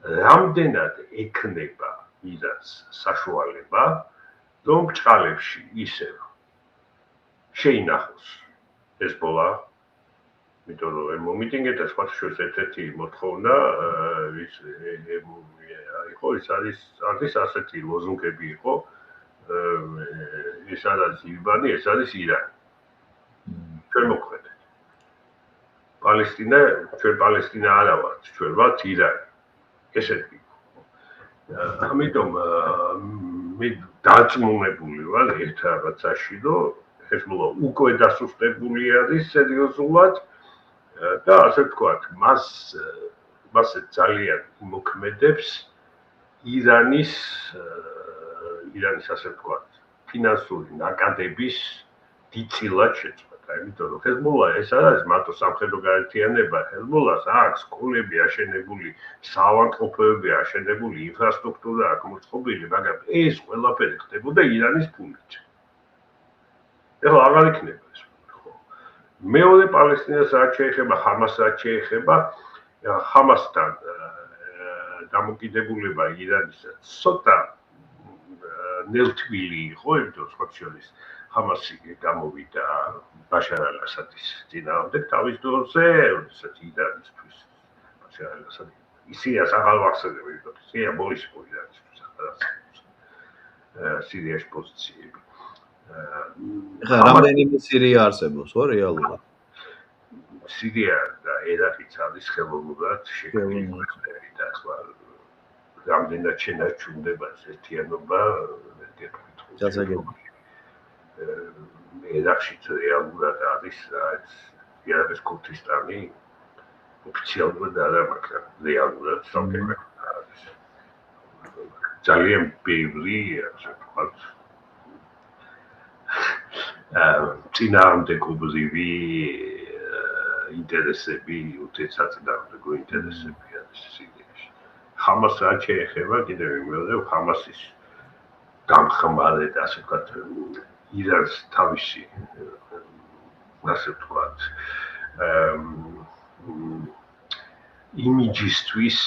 რამდენად ექნება ირანს საშუალება, რომ ბრჭყალებში ისევ შეინახოს ჰეზბოლა, იმიტომ რომ მომიტინგეთა სხვათა შორის ერთ-ერთი მოთხოვნა იყო, ის არის ასეთი ლოზუნგები იყო, ეს არის ლიბანი, ეს არის ირანი. ჩვენ მოგვხედეთ. ჩვენ პალესტინა არა ვართ, ჩვენ ვართ ირანი. ესეთი იყო. ამიტომ მე დარწმუნებული ვარ ერთ რაღაცაში, რომ ჰეზბოლა უკვე დასუსტებული არის სერიოზულად და ასე ვთქვათ, მას ძალიან მოქმედებს ირანის ასე ვთქვათ, ფინანსური ნაკადების დიწილად შეწყვეტა, იმიტომ რომ ჰეზბოლა ეს არ არის მარტო სამხედრო გაერთიანება, ჰეზბოლას აქვს სკოლები აშენებული, საავადმყოფოები აშენებული, ინფრასტრუქტურა აქვს მოწყობილი, მაგრამ ეს ყველაფერი ხდებოდა ირანის ფულით. ეხლა აღარ იქნება ეს, ხო? მეორე პალესტინას რაც შეეხება, ჰამას რაც შეეხება, ჰამასთან დამოკიდებულება ირანისა ცოტა ნელთვილი იყო, იმიტომ რომ სხვა შორის ჰამასი გამოვიდა ბაშარ ალ-ასადის წინააღმდეგ თავის დროზე, როდესაც ირანისთვის ბაშარ ალ-ასადი ისიას აღარ ვახსენებ, იმიტომ რომ ისია მოისპო ირანისთვის ახლა სირიაში პოზიციები. ეხლა რამდენიმე სირია არსებობს, ხო, რეალურად? სირია და ერაყიც არის ხელოვნურად შექმნილი და ახლა რამდენად შენარჩუნდება ეს ერთიანობა, ერაყშიც რეალურად არის იარაღის ქურთისტანი ოფიციალურად არა, მაგრამ რეალურად სამგებლად არის. ძალიან ბევრი, ასე ვთქვათ, წინააღმდეგობრივი ინტერესები, უთესაწინააღმდეგო ინტერესები არის სირიაში. ჰამას რაც შეეხება, კიდევ ვიმეორებ, ჰამასის დამხმარე და ასე ვთქვათ, ირანს თავისი, ასე ვთქვათ, იმიჯისთვის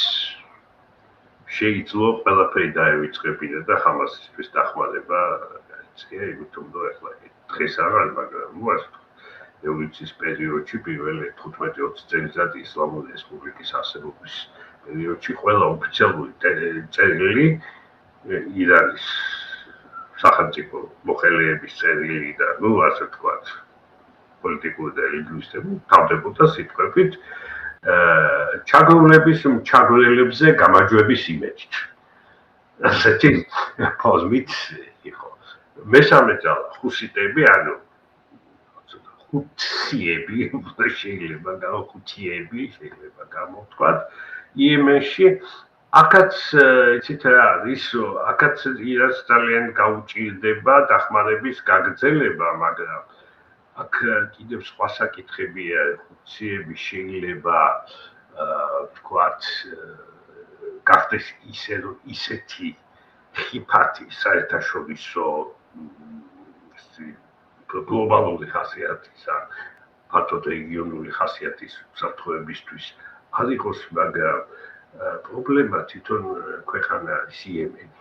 შეიძლება ყველაფერი დაევიწყებინა და ჰამასისთვის დახმარება გაიწია, იმიტომ რომ ახლა დღეს არ არის, მაგრამ რევოლუციის პერიოდში პირველი 15-20 წელიწადი ისლამური რესპუბლიკის არსებობის პერიოდში ყველა ოფიციალური წერილი ირანის სახელმწიფო მოხელეების წერილი და ასე ვთქვათ, პოლიტიკური და ლინგვისტები თავდებოდა სიტყვებით ჩაგრელებზე გამარჯვების იმედით. ასეთი პოზმით იყო. მესამე ძალა ხუსიტები, ანუ ხუთიები, შეიძლება გამოვთქვათ, იემენში აქაც იცით რა არის, აქაც ირანს ძალიან გაუჭირდება დახმარების გაგრძელება, მაგრამ აქ კიდევ სხვა საკითხებია, ხუთიები შეიძლება ვთქვათ გახდეს ისეთი ხიფათი საერთაშორისო გლობალური ხასიათის ან ფართოდ რეგიონული ხასიათის საფრთხეებისთვის არ იყოს, მაგრამ პრობლემა თვითონ ქვეყანა არის იემენი.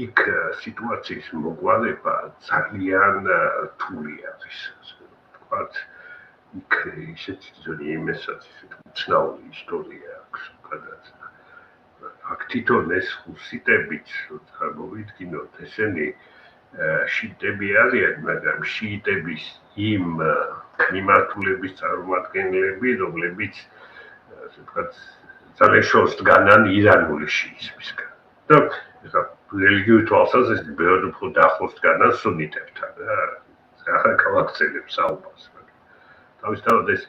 იქ სიტუაციის მოგვარება ძალიან რთული არის, ასე ვთქვათ, იქ ისეთი იემენსაც ისეთი უცნაური ისტორია აქვს, გადაცემა. აქ თვითონ ეს ხუსიტებიც, როცა მოვიდგინოთ, ესენი შიიტები არიან, მაგრამ შიიტების იმ მიმართულების წარმომადგენლები, რომლებიც ასე ვთქვათ, ძალიან შორს დგანან ირანული შიიზმისგან. და ეხლა რელიგიური თვალსაზრისით ბევრად უფრო დაახლოს დგანან სუნიტებთან რა. ახლა გავაქცევებ საუბარს. თავისთავად ეს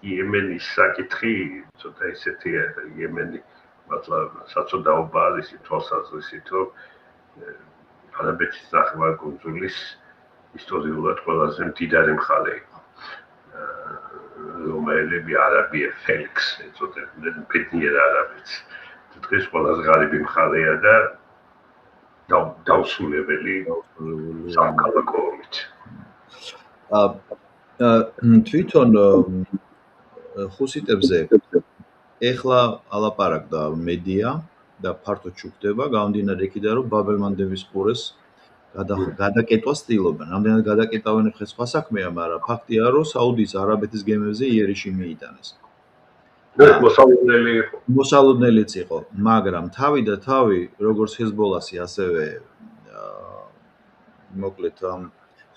იემენის საკითხი ცოტა ისეთია, იემენი მართლა საწოდაობა არის თვალსაზრისით, რომ არაბეთის ნახევარკუნძულის ისტორიულად ყველაზე მდიდარი მხარე იყო. რომაელები არაბია ფელიქს ეწოდებოდნენ ბედნიერ არაბეთს. დღეს ყველაზე ღარიბი მხარეა და დაუსრულებელი სამოქალაქო ომით. თვითონ ხუსიტებზე ეხლა ალაპარაკდა მედია და ფართოდ ჩუქდება, გამომდინარე იქიდან, რომ ბაბ-ელ-მანდების ყურეს გადაკეტვას ცდილობენ. რამდენად გადაკეტავენ ხე სხვა საქმეა, მაგრამ ფაქტია, რომ საუდიის არაბეთის გემებზე იერიში მიიტანეს. მოსალოდნელიც იყო, მაგრამ თავი და თავი, როგორც ჰეზბოლასი, ასევე მოკლედ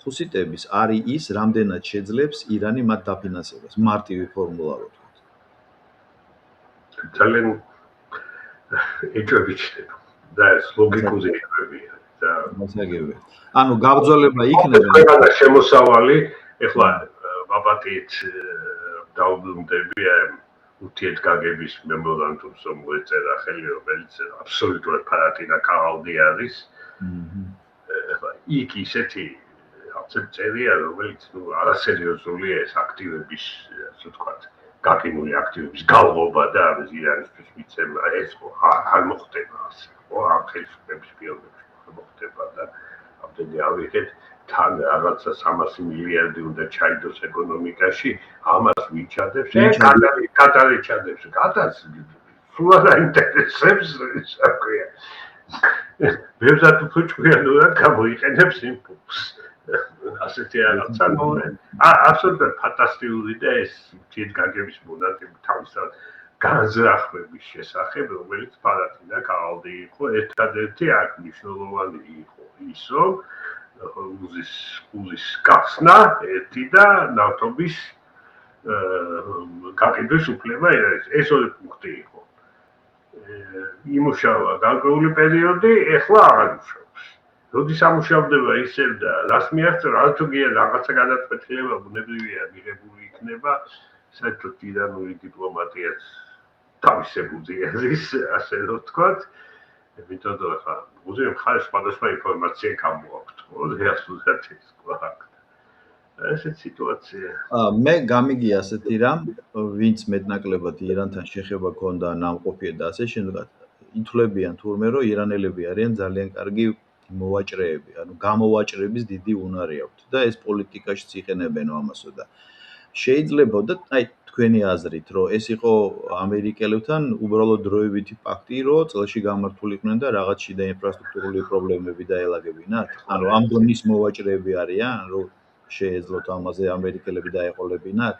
ხუსიტების არის ის, რამდენად შეძლებს ირანი მათ დაფინანსებას. მარტივი ფორმულა ვთქვათ. ძალიან ეჭვები ჩნდება და ეს ლოგიკური ეჭვებია. მასაგებია. ანუ გაბრძოლება იქნება. ქვეყანა შემოსავალი, ეხლა ბაბათით დაუბრუნდები ურთიერთგაგების მემორანდუმს, რომელიც ეწერა ხელი, რომელიც აბსოლუტურად ფანატინა კავალდი არის. ეხლა იქ ისეთი წერია, რომელიც არასერიოზულია ეს აქტივების, ასე ვთქვათ, გაკინული აქტივების galgობა და ამის ირანისთვის მიცემა ეს არ მოხდება ასე. ხო, ამ ხელისუფლების პირობებში მოხდება და ამდენი ავიღეთ თან რაღაცა 300 მილიარდი უნდა ჩაიდოს ეკონომიკაში, ამას ვიჩადებს, კატარი ჩადებს, კატარს სულ არ აინტერესებს, რა ქვია. ბევრად უფრო ჭკვიანურად გამოიყენებს იმ ფულს. ასეთი რაღაცა, აბსოლუტურად ფანტასტიკური და ეს ურთიერთგაგების მონაწილე თავისთავად განზრახვების შესახებ, რომელიც ფანატინა კავალდი იყო, ერთადერთი აქ მნიშვნელოვანი იყო ის, რომ უზის გახსნა ერთი და ნავთობის გაკეთების უფლება ეს ორი პუნქტი იყო. იმუშავა გარკვეული პერიოდი, ეხლა აღარ მუშაობს. როდის ამუშავდება ისევ და რას მიაღწევს, რა თუ გია რაღაცა გადაწყვეტილება ბუნებრივია მიღებული იქნება, საერთოდ ირანული დიპლომატიაც თავისებური არის, ასე რომ ვთქვათ. იმიტომ რომ ახლა უზიო მხარეს სხვადასხვა ინფორმაცია გამოაქვთ, ხო, რეალურად ის გვაქვს. ესეთი სიტუაცია. მე გამიგია ასეთი რამ, ვინც მეტნაკლებად ირანთან შეხება ქონდა, ნამყოფია და ასე შემდეგ, ითვლებიან თურმე, რომ ირანელები არიან ძალიან კარგი მოვაჭრეები, ანუ გამოვაჭრების დიდი უნარი აქვთ და ეს პოლიტიკაშიც იყენებენ ამასო და შეიძლება და აი თქვენი აზრით, რომ ეს იყო ამერიკელებთან უბრალოდ დროებითი ფაქტი, რომ წელში გამართულიყვნენ და რაღაც შიდა ინფრასტრუქტურული პრობლემები დაელაგებინათ? ანუ ამ დონის მოვაჭრეები არიან, რომ შეეძლოთ ამაზე ამერიკელები დაეყოლებინათ?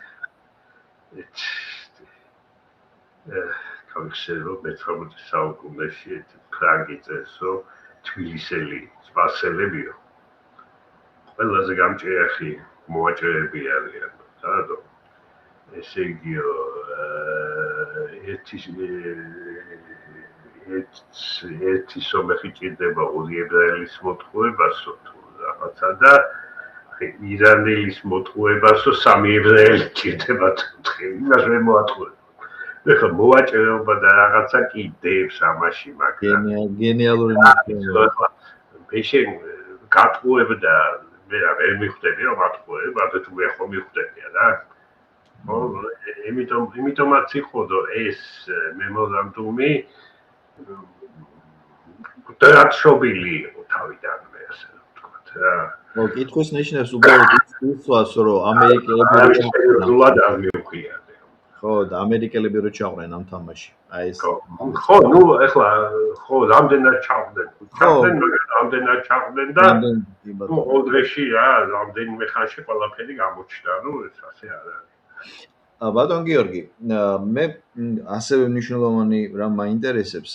გავიხსენო, მე-19 საუკუნეში ფრანგი წეს, რომ თბილისელი სპარსელებიო. ყველაზე გამჭრიახი მოვაჭრეები არიან, რატო? ესე იგიო, ერთი სომეხი ჭირდება ებრაელის მოტყუებასო თუ რაღაცა და ირანელის მოტყუებასო სამი ებრაელი ჭირდება თუ იმას ვერ მოატყუებთ. ეხლა მოვაჭრეობა და რაღაცა კიდევს ამაში მაგრამ გენიალური ნაცნობია. ბეშენ გატყუებდა მე ვერ მიხვდები რომ გატყუება, თუ მე ხომ მიხვდებია რა. ხო, იმიტომაც იყო ეს მემორანდუმი დააჩობილი იყო თავიდანვე ასე ვთქვათ რა. ხო, კითხვის ნიშნებს უბრალოდ ისვას რომ ამერიკელები რულად არ მივხვია. ხო, და ამერიკელები რო ჩაყვნენ ამ თამაში. აი ეს ხო, ნუ ეხლა ხო, რამდენად ჩაყვნენ. რამდენად ჩაყვნენ და ნუ ოდრეში რა, რამდენიმე ხანში ყველაფერი გამოჩნდა. ნუ ეს ასე არ არის. ბატონ გიორგი, მე ასევე მნიშვნელოვანი რამ მაინტერესებს,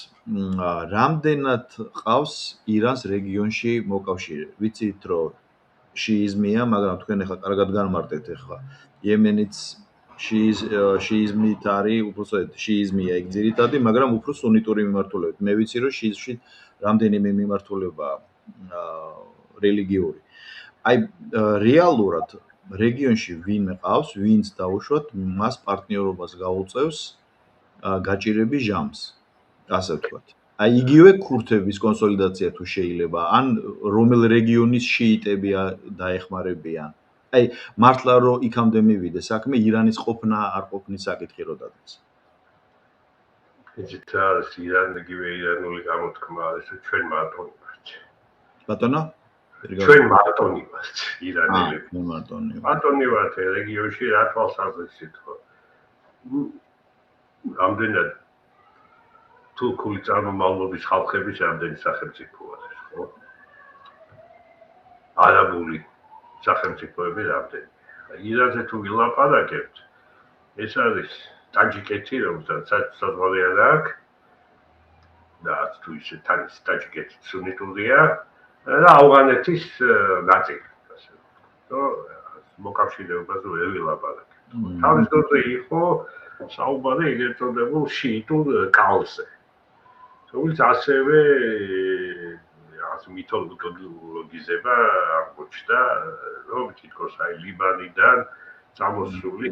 რამდენად ყავს ირანს რეგიონში მოკავშირე. ვიცით რომ შიიზმია, მაგრამ თქვენ ახლა კარგად განმარტეთ ახლა. იემენიც შიიზმით არის, უბრალოდ შიიზმია იქ ძირითადი, მაგრამ უფრო სუნიტური მიმართულებით. მე ვიცი რომ შიიზმში რამდენიმე მიმართულება რელიგიური. აი რეალურად რეგიონში ვინმე ყავს, ვინც დაუშვათ მას პარტნიორობას გაუწევს გაჭირების ჟამს, ასე ვთქვათ. აი იგივე ქურთების კონსოლიდაცია თუ შეიძლება, ან რომელ რეგიონის შიიტები დაეხმარებიან. აი მართლა რომ იქამდე მივიდეს საქმე ირანის ყოფნა არ ყოფნის საკითხი რო დადგეს. იცით რა არის ირანიგივე ირანული გამოთქმა არის ჩვენ მარტონი ვართ. ბატონო? ჩვენ მარტონი ვართ ირანელები. მარტონი ვართ რეგიონში რა თვალსაზრისით ხო? რამდენად თურქული წარმომავლობის ხალხების რამდენი სახელმწიფო არის ხო? არაბული სახელმწიფოები რამდენი. ირანზე თუ ვილაპარაკებთ, ეს არის ტაჯიკეთი, რომელსაც საზღვარი არ აქვს. და თუ ისე თანის ტაჯიკეთი სუნიტურია და ავღანეთის ნაწილი, ასე ვთქვათ. მოკავშირეობაზე ვერ ვილაპარაკებთ. თავის დროზე იყო საუბარი ეგრეთ წოდებულ შიიტურ კალზე. რომელიც ასევე რაღაც მითოლოგიზება აღმოჩნდა, რომ თითქოს აი ლიბანიდან წამოსული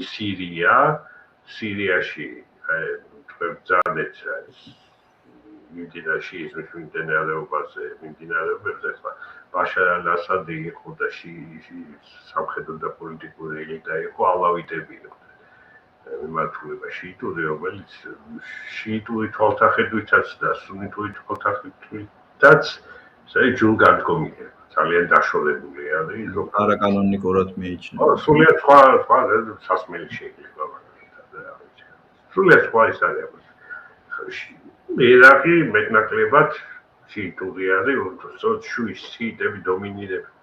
სირიაში ბრძანეთ მიმდინარეობაში ის მიმდინარეობაზე ხა ბაშარ ალ-ასადი იყო და სამხედრო და პოლიტიკური ელიტა იყო ალავიტები მიმართულება შიიტური, რომელიც შიიტური თვალსაჩინოთაც და სუნიტური თვალსაჩინოთაც ჯულგანდგომია, ძალიან დაშორებული არის, რომ არაკანონიკურად მიიჩნევა. სულიად სხვა სასმელი შეიძლება მაგალითად. სულიად სხვა ის არის. ერაყი მეტნაკლებად შიიტური არის, უბრალოდ შიიტები დომინირებენ.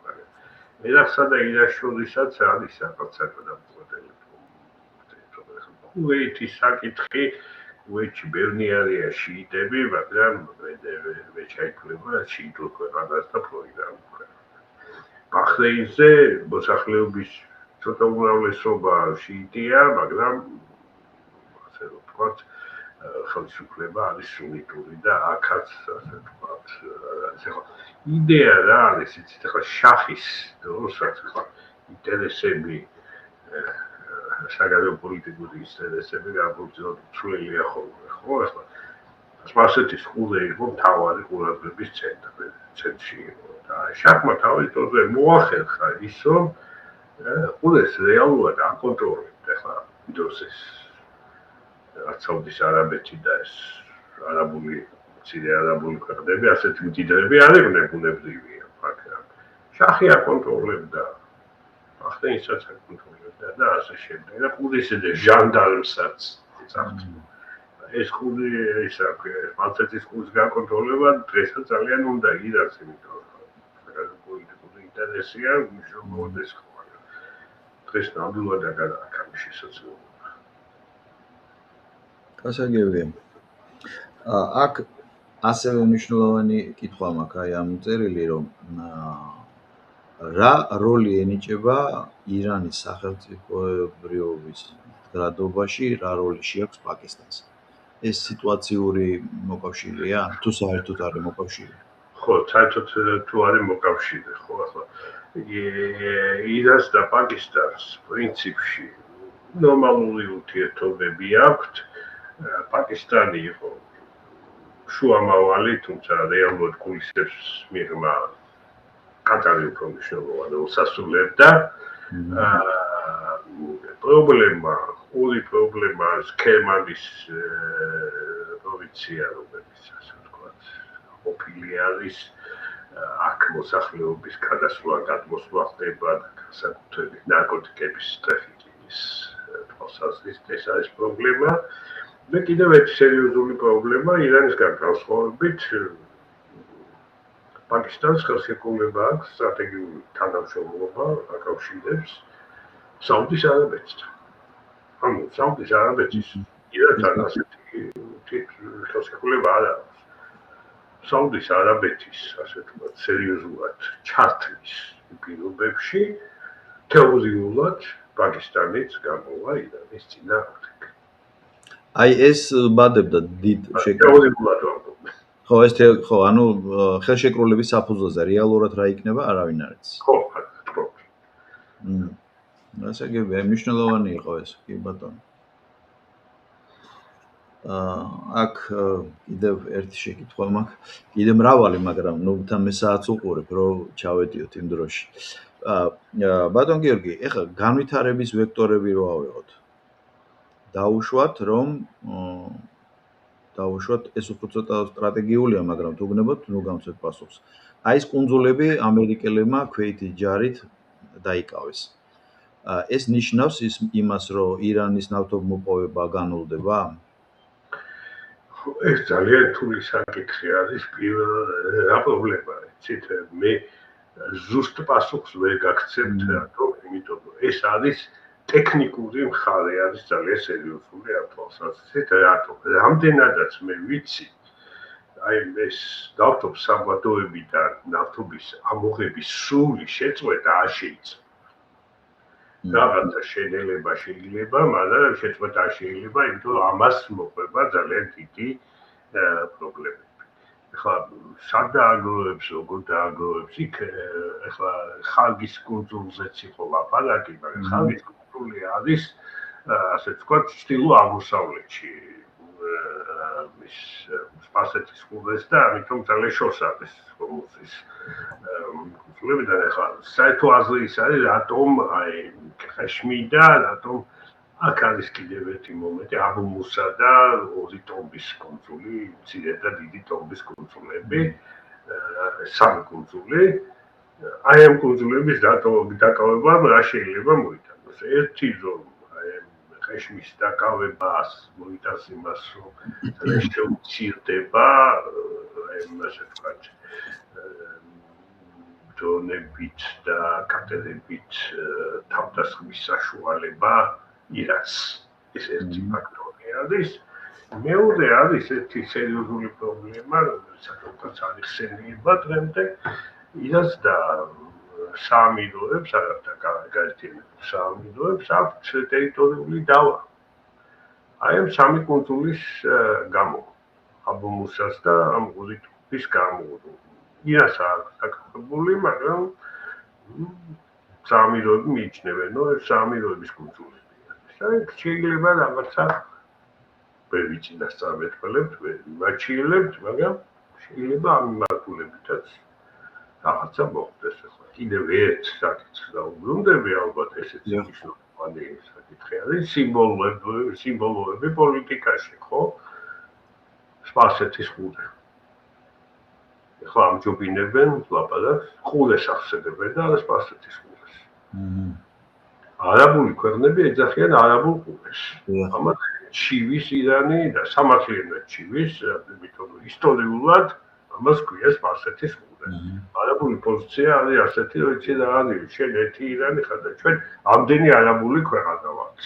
ერაყსა და ირანს შორისაც არის რაღაცა გადამწყვეტელი. კუვეითის საკითხი, კუვეითში ბევრი არიან შიიტები, მაგრამ მე ჩაიქვლება შიიტურ ქვეყანას და პროირანულ ქვეყანას. ბაჰრეინზე მოსახლეობის ცოტა უმრავლესობა შიიტია, მაგრამ ასე რომ ვთქვათ, ხელისუფლება არის სუნიტური და აქაც ასე ვთქვათ, იდეა რა არის, იცით ახლა შაჰის დროსაც ხა ინტერესები საგარეო პოლიტიკური ინტერესები განსაკუთრებით ცვლილია ხოლმე, ხო? ახლა სპარსეთის ყურე იყო მთავარი ყურადღების ცენტრში იყო და შაჰმა თავის დროზე მოახერხა ის, რომ ყურეს რეალურად აკონტროლებდა ახლა დროშის საუდის არაბეთი და ეს მცირე არაბული ქვეყნები ასეთი მდიდრები არ იყვნენ ბუნებრივია, მაგრამ შაჰი აკონტროლებდა ბაჰრეინსაც აკონტროლებდა და ასე შემდეგ. და ყურის ჟანდარმსაც წახდა. ეს ყური ის აქვს, სპარსეთის ყურის გაკონტროლება დღესაც ძალიან უნდა ირანს, იმიტომ რომ პოლიტიკური ინტერესია მნიშვნელოვანეს ხო. დღეს ნამდვილად აქ შესაძლებლობა. გასაგებია. აქ ასევე მნიშვნელოვანი კითხვა მაქვს აი ამ წერილი, რომ რა როლი ენიჭება ირანის სახელმწიფოებრიობის მდგრადობაში, რა როლი შეაქვს პაკისტანს. ეს სიტუაციური მოკავშირეა, თუ საერთოდ არის მოკავშირე? ხო, საერთოდ თუ არის მოკავშირე, ხო, ახლა ირანს და პაკისტანს პრინციპში ნორმალური ურთიერთობები აქვთ. პაკისტანი იყო შუამავალი, თუმცა რეალურად გულისებს მიღმა კატარი უფრო მნიშვნელოვანი როლს ასრულებდა. ორი პრობლემა ქერმანის პროვინცია, რომელიც ასე ვთქვათ, ყოფილი არის აქ მოსახლეობის გადასვლა, გადმოსვლა ხდება და განსაკუთრებით ნარკოტიკების ტრაფიკინგის თვალსაზრისით ეს არის პრობლემა. და კიდევ ერთი სერიოზული პრობლემა ირანისგან განსხვავებით პაკისტანს ხელშეკრულება აქვს სტრატეგიული თანამშრომლობა აკავშირებს საუდის არაბეთთან. ანუ საუდის არაბეთის ირანთან ასეთი ხელშეკრულება არ აქვს. საუდის არაბეთის ასე ვთქვათ სერიოზულად ჩართვის პირობებში თეორიულად პაკისტანიც გამოვა ირანის წინააღმდეგ. აი ეს ბადებდა დიდ შეკრებულად ვამბობ. ხო, ეს ხო, ანუ ხელშეკრულების საფუძველზე რეალურად რა იქნება, არავინ არ იცის. ხო, ხო. გასაგებია, მნიშვნელოვანი იყო ეს, კი ბატონო. აქ კიდევ ერთი შეკითხვა მაქვს. კიდე მრავალი, მაგრამ ნუ თან მე საათს უყურებ, რომ ჩავედიოთ იმ დროში. ბატონ გიორგი, ეხლა განვითარების ვექტორები რო ავიღოთ. დაუშვათ, რომ ეს უფრო ცოტა სტრატეგიულია, მაგრამ თუ გნებოთ, ნუ გამცეთ პასუხს. აი ეს კუნძულები ამერიკელებმა ქვეითის ჯარით დაიკავეს. ეს ნიშნავს იმას, რომ ირანის ნავთობმოპოვება განულდება? ეს ძალიან რთული საკითხი არის. რა პრობლემაა, იცით, მე ზუსტ პასუხს ვერ გაგცემთ, იმიტომ რომ ეს არის ტექნიკური მხარე არის ძალიან სერიოზული ამ თვალსაზრისით. რამდენადაც მე ვიცი, აი ეს ნავთობ საბადოებიდან ნავთობის ამოღების სრული შეწყვეტა არ შეიძლება. რაღაცა შედელება შეიძლება, მაგრამ შეწყვეტა არ შეიძლება, იმიტომ რომ ამას მოყვება ძალიან დიდი პრობლემები. ეხლა სად დააგროვებს, როგორ დააგროვებს, იქ ეხლა ხალგის კუნძულზეც იყო ლაპარაკი, მაგრამ ხალგის კუნძული არის ასე ვთქვათ, ჩრდილო-აღმოსავლეთში მის სპარსეთის ყურეს და ამიტომ ძალიან შორს არის ხომუზის კუნძულებიდან ეხლა საერთო აზრი ის არის, რატომ აი ქაშმი და რატომ აქ არის კიდევ ერთი მომენტი, აბუ-მუსა და ორი ტომბის კუნძული, მცირე და დიდი ტომბის კუნძულები, სამი კუნძული. აი ამ კუნძულების დაკავებამ რა შეიძლება მოიტანოს? ერთი რომ ქაშმის დაკავებას მოიტანს იმას, რომ შეუცირდება ასე ვთქვათ დრონებით და კატერებით თავდასხმის საშუალება ირანს. ეს ერთი ფაქტორი არის. მეორე არის ერთი სერიოზული პრობლემა, რომელსაც არის ხსენიება დღემდე, ირანს და საამიროებს, გაერთიანებულ საამიროებს აქვს ტერიტორიული დავა. აი ამ სამი კუნძულის გამო, აბუ-მუსას და ამ ორი ტომბის გამო. ირანს აქვს დაკავებული, მაგრამ საამიროები მიიჩნევენ, რომ ეს საამიროების კუნძულები. შეიძლება რაღაცა ვერ ვიცინასწარმეტყველებთ, ვერ ვიმაჩიელებთ, მაგრამ შეიძლება ამ მიმართულებითაც რაღაცა მოხდეს. ახლა კიდევ ერთ საკითხს დაუბრუნდები, ალბათ ესეც მნიშვნელოვანი საკითხი არის, სიმბოლოები პოლიტიკაში, ხო? სპარსეთის ყურე. ახლა ამჯობინებენ ლაპარაკს, ყურეს ახსენებენ და არა სპარსეთის ყურეს. არაბული ქვეყნები ეძახიან არაბულ ყურეს. ამათ ჩივის ირანი და სამართლიანად ჩივის, იმიტომ რომ ისტორიულად ამას ქვია სპარსეთის ყურე. არაბული პოზიცია არის ასეთი, რომ იცი რა არის, შენ ერთი ირანი ხარ და ჩვენ ამდენი არაბული ქვეყანა ვართ.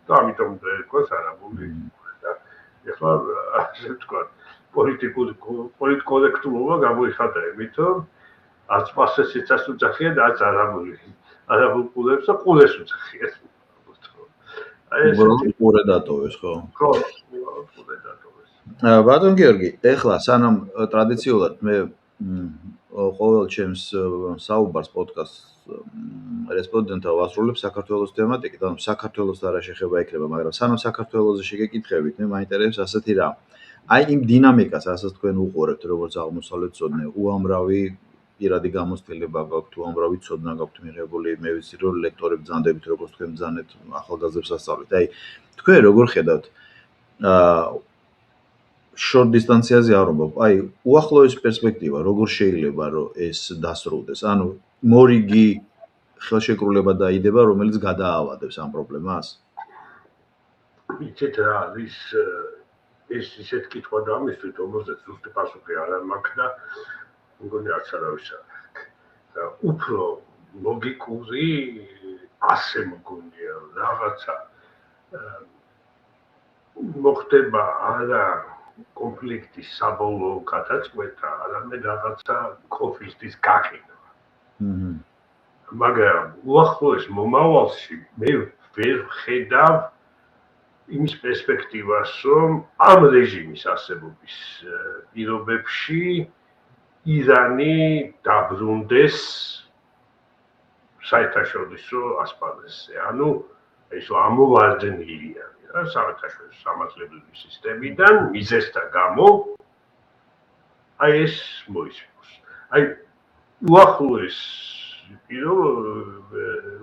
და ამიტომ გვაქვს არაბული ყურე და ეხლა ასე ვთქვათ, პოლიტკორექტულობა გამოიხატა იმით, რომ არც სპარსეთსაც უძახიან, არც არაბულ ყურებს და ყურეს უძახიან. უბრალოდ ყურე დატოვეს, ხო? ხო, ყურე დატოვეს. ბატონ გიორგი, ეხლა სანამ ტრადიციულად მე ყოველ ჩემს საუბარს პოდკასტს რესპონდენტთა ვასრულებ საქართველოს თემატიკით, ანუ საქართველოს არა შეხება იქნება, მაგრამ სანამ საქართველოზე შეგეკითხებით, მე მაინტერესებს ასეთი რამ. აი იმ დინამიკას, რასაც თქვენ უყურებთ, როგორც აღმოსავლეთმცოდნე, უამრავი პირადი გამოცდილება გაქვთ, უამრავი ცოდნა გაქვთ მიღებული, მე ვიცი რომ ლექტორები ბრძანდებით, როგორც თქვენ ბრძანეთ ახალგაზრდებს ასწავლეთ. აი თქვენ როგორ ხედავთ short distance-ზე არ ვამბობ, აი უახლოეს პერსპექტივა როგორ შეიძლება რომ ეს დასრულდეს? ანუ მორიგი ხელშეკრულება დაიდება, რომელიც გადაავადებს ამ პრობლემას? იცით რა არის ეს ისეთ კითხვა დამისვით, რომელზეც ზუსტი პასუხი არ მაქვს და მგონი არც არავის არ აქვს. და უფრო ლოგიკური ასე მგონია რაღაცა მოხდება არა კონფლიქტის საბოლოო გადაწყვეტა, არამედ რაღაცა კონფლიქტის გაყიდვა. მაგრამ უახლოეს მომავალში მე ვერ ვხედავ იმის პერსპექტივას, რომ ამ რეჟიმის არსებობის პირობებში ირანი დაბრუნდეს საერთაშორისო ასპარეზზე. ანუ ეს ამოვარდნილი არის რა საერთაშორისო სამართლებრივი სისტემიდან მიზეზთა გამო აი ეს მოისმოს. აი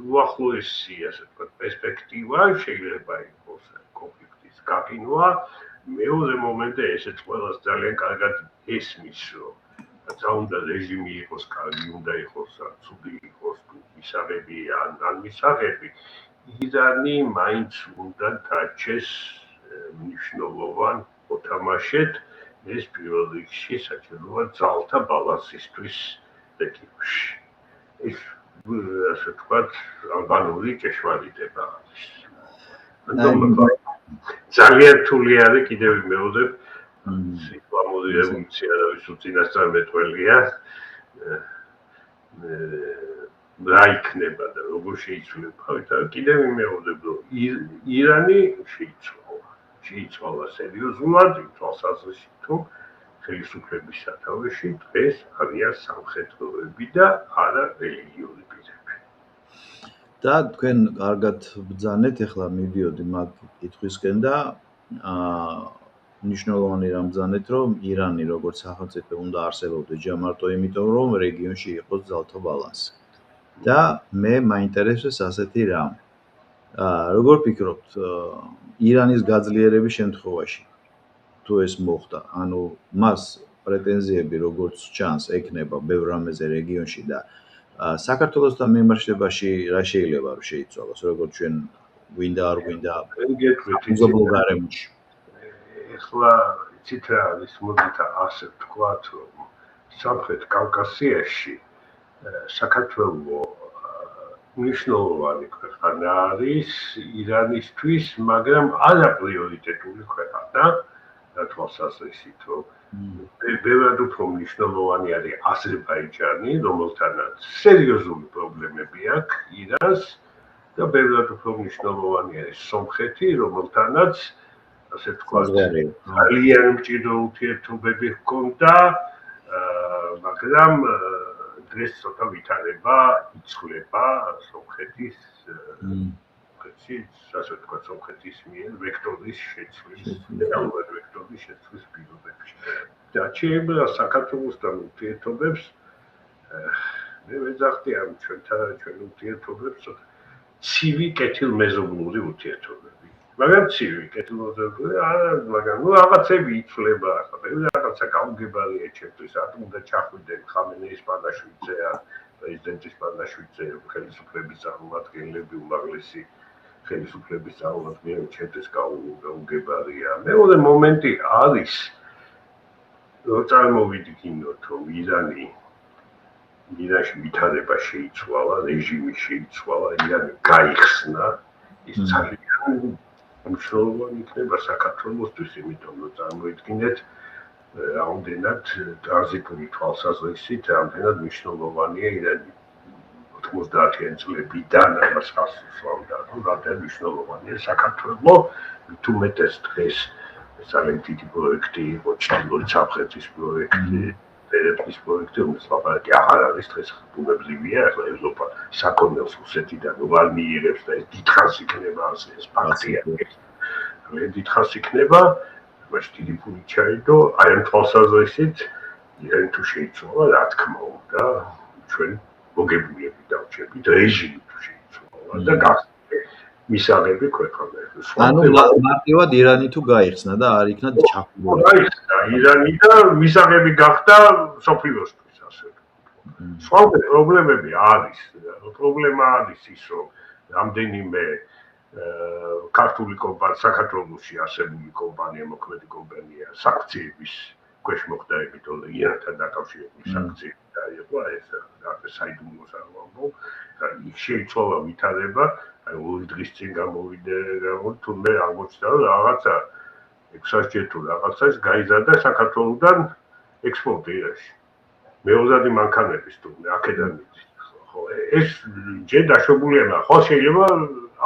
უახლოესი ასე ვთქვათ პერსპექტივა შეიძლება იყოს კონფლიქტის გაყინვა. მეორე მომენტი ესეც ყველას ძალიან კარგად ესმის, რომ რა უნდა რეჟიმი იყოს კარგი, უნდა იყოს ცუდი იყოს მისაღები ან მისაღები, ირანი მაინც უნდა დაჩეს მნიშვნელოვან მოთამაშედ ეს პირველ რიგში საჭიროა ძალთა ბალანსისთვის რეგიონში. ეს ასე ვთქვათ, ალბანური ჭეშმარიტება არის. ძალიან რთული არის კიდევ ვიმეორებ სიკვამური რევოლუცია და ვის უწინასწარმეტყველია რა იქნება და როგორ შეიცვლება და კიდევ ვიმეორებ რომ ირანი შეიცვალა სერიოზულად იმ თვალსაზრისით რომ ხელისუფლების სათავეში დღეს არიან სამხედროები და არა რელიგიური პირები. და თქვენ კარგად ბრძანეთ, ეხლა მივდიოდი მაგ კითხვისკენ და მნიშვნელოვანი რამ ბრძანეთ, რომ ირანი როგორც სახელმწიფო უნდა არსებობდეს ჯერ მარტო იმიტომ, რომ რეგიონში იყოს ძალთა ბალანსი. და მე მაინტერესებს ასეთი რამ. როგორ ფიქრობთ, ირანის გაძლიერების შემთხვევაში თუ ეს მოხდა, ანუ მას პრეტენზიები როგორც ჩანს ექნება ბევრ რამეზე რეგიონში და საქართველოსთან მიმართებაში რა შეიძლება რომ შეიცვალოს, როგორც ჩვენ გვინდა არ გვინდა უზობლო გარემოში. ეხლა იცით რა არის, მოდით ასე ვთქვათ, რომ სამხრეთ კავკასიაში საქართველო მნიშვნელოვანი ქვეყანა არის ირანისთვის, მაგრამ არა პრიორიტეტული ქვეყანა, რა თვალსაზრისით, რომ ბევრად უფრო მნიშვნელოვანი არის აზერბაიჯანი, რომელთანაც სერიოზული პრობლემები აქვს ირანს და ბევრად უფრო მნიშვნელოვანი არის სომხეთი, რომელთანაც ასე ვთქვათ, ძალიან მჭიდრო ურთიერთობები ჰქონდა, მაგრამ დღეს ცოტა ვითარება იცვლება სომხეთის ასე ვთქვათ, სომხეთის მიერ ვექტორის შეცვლის, რეალურად ვექტორის შეცვლის პირობებში. და შეიძლება საქართველოსთან ურთიერთობებს მე ვეძახდი ამ ჩვენ ურთიერთობებს ცივი კეთილმეზობლური ურთიერთობები. მაგრამ ცივი კეთილმეზობლური არა, მაგრამ რაღაცები იცვლება, ახლა მე რაღაცა გაუგებარია ჩემთვის, რატომ უნდა ჩახვიდნენ ხამენეის პანაშვიდზე, პრეზიდენტის პანაშვიდზე, ხელისუფლების წარმომადგენლები, უმაღლესი ხელისუფლების წარმომადგენლები ჩემთვის გაუგებარია. მეორე მომენტი არის, რომ წარმოვიდგინოთ, რომ ირანში ვითარება შეიცვალა, რეჟიმი შეიცვალა, ირანი გაიხსნა, ის ძალიან მნიშვნელოვანი იქნება საქართველოსთვის, იმიტომ რომ წარმოიდგინეთ, რამდენად ტრანზიტული თვალსაზრისით, რამდენად მნიშვნელოვანია ირანი 90-იან წლებიდან ამას გასვლა, რამდენად მნიშვნელოვანია საქართველო, მით უმეტეს დღეს ძალიან დიდი პროექტი იყო, ჩრდილოეთ სამხრეთის პროექტი, ერევნის პროექტი, რომელიც ლაპარაკი აღარ არის დღეს ბუნებრივია, ახლა ევროპა საქონელს რუსეთიდან უარ მიიღებს და ეს დიდხანს იქნება ასე ეს ფაქტია. დიდხანს იქნება, მაშინ დიდი ფული ჩაიდო, აი ამ თვალსაზრისით ირანი თუ შეიცვალა, რა თქმა უნდა, ჩვენ მოგებულები დავჭერთ რეჟიმი თუ შეიცვალა და გახსნა მისაღები ქვეყანაში. ანუ მარტივად ირანი თუ გაიხსნა და არ იქნა ჩახვიდობა. გაიხსნა ირანი და მისაღები გახდა სოფიოსთვის ასე. სხვა პრობლემები არის. პრობლემა არის ის, რომ რამდენიმე ქართული კომპანია, საქართველოში არსებული კომპანია, მოქმედი კომპანია საქციების ქვეშ მოხდა, იმიტომ რომ ირანთან დაკავშირებული საქციები დაიყო, ეს საიდუმლოს არ ვამბობ, შეიცვალა ვითარება, აი ორი დღის წინ გამოვიდა, თუმცა აღმოჩნდა, რომ რაღაცა 600 თუ რაღაცას გაიზარდა საქართველოსთან ექსპორტი ირანში. მეუღლედი მანქანების თუმცა აქედან მიდის. ხო, ეს ჯერ დაშვებულია, ხო შეიძლება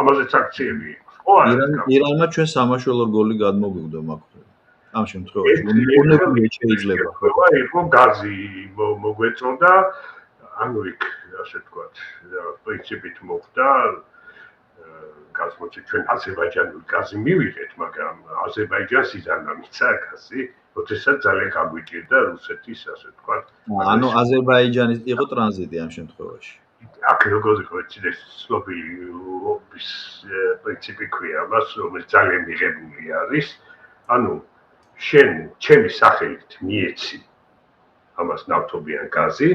ამაზე საქციები იყოს. ხო, ირანმა ჩვენ სამაშველო რგოლი გადმოგვიგდო მაგ ამ შემთხვევაში. უნებრივია შეიძლება. ხო, იყო გაზი მოგვეწოდა, ანუ იქ ასე ვთქვათ, პრინციპით მოხდა გაზმოწი ჩვენ აზერბაიჯანული გაზი მივიღეთ, მაგრამ აზერბაიჯანს იზარდა მიცა გაზი, როდესაც ძალიან გაგვიჭირდა რუსეთის ასე ვთქვათ. ანუ აზერბაიჯანის იყო ტრანზიტი ამ შემთხვევაში. აქ როგორ იყო ეს სლობიის პრინციპი ქვია მას, რომელიც ძალიან მიღებული არის. ანუ შენ ჩემი სახელით მიეცი ამას ნავთობიან გაზი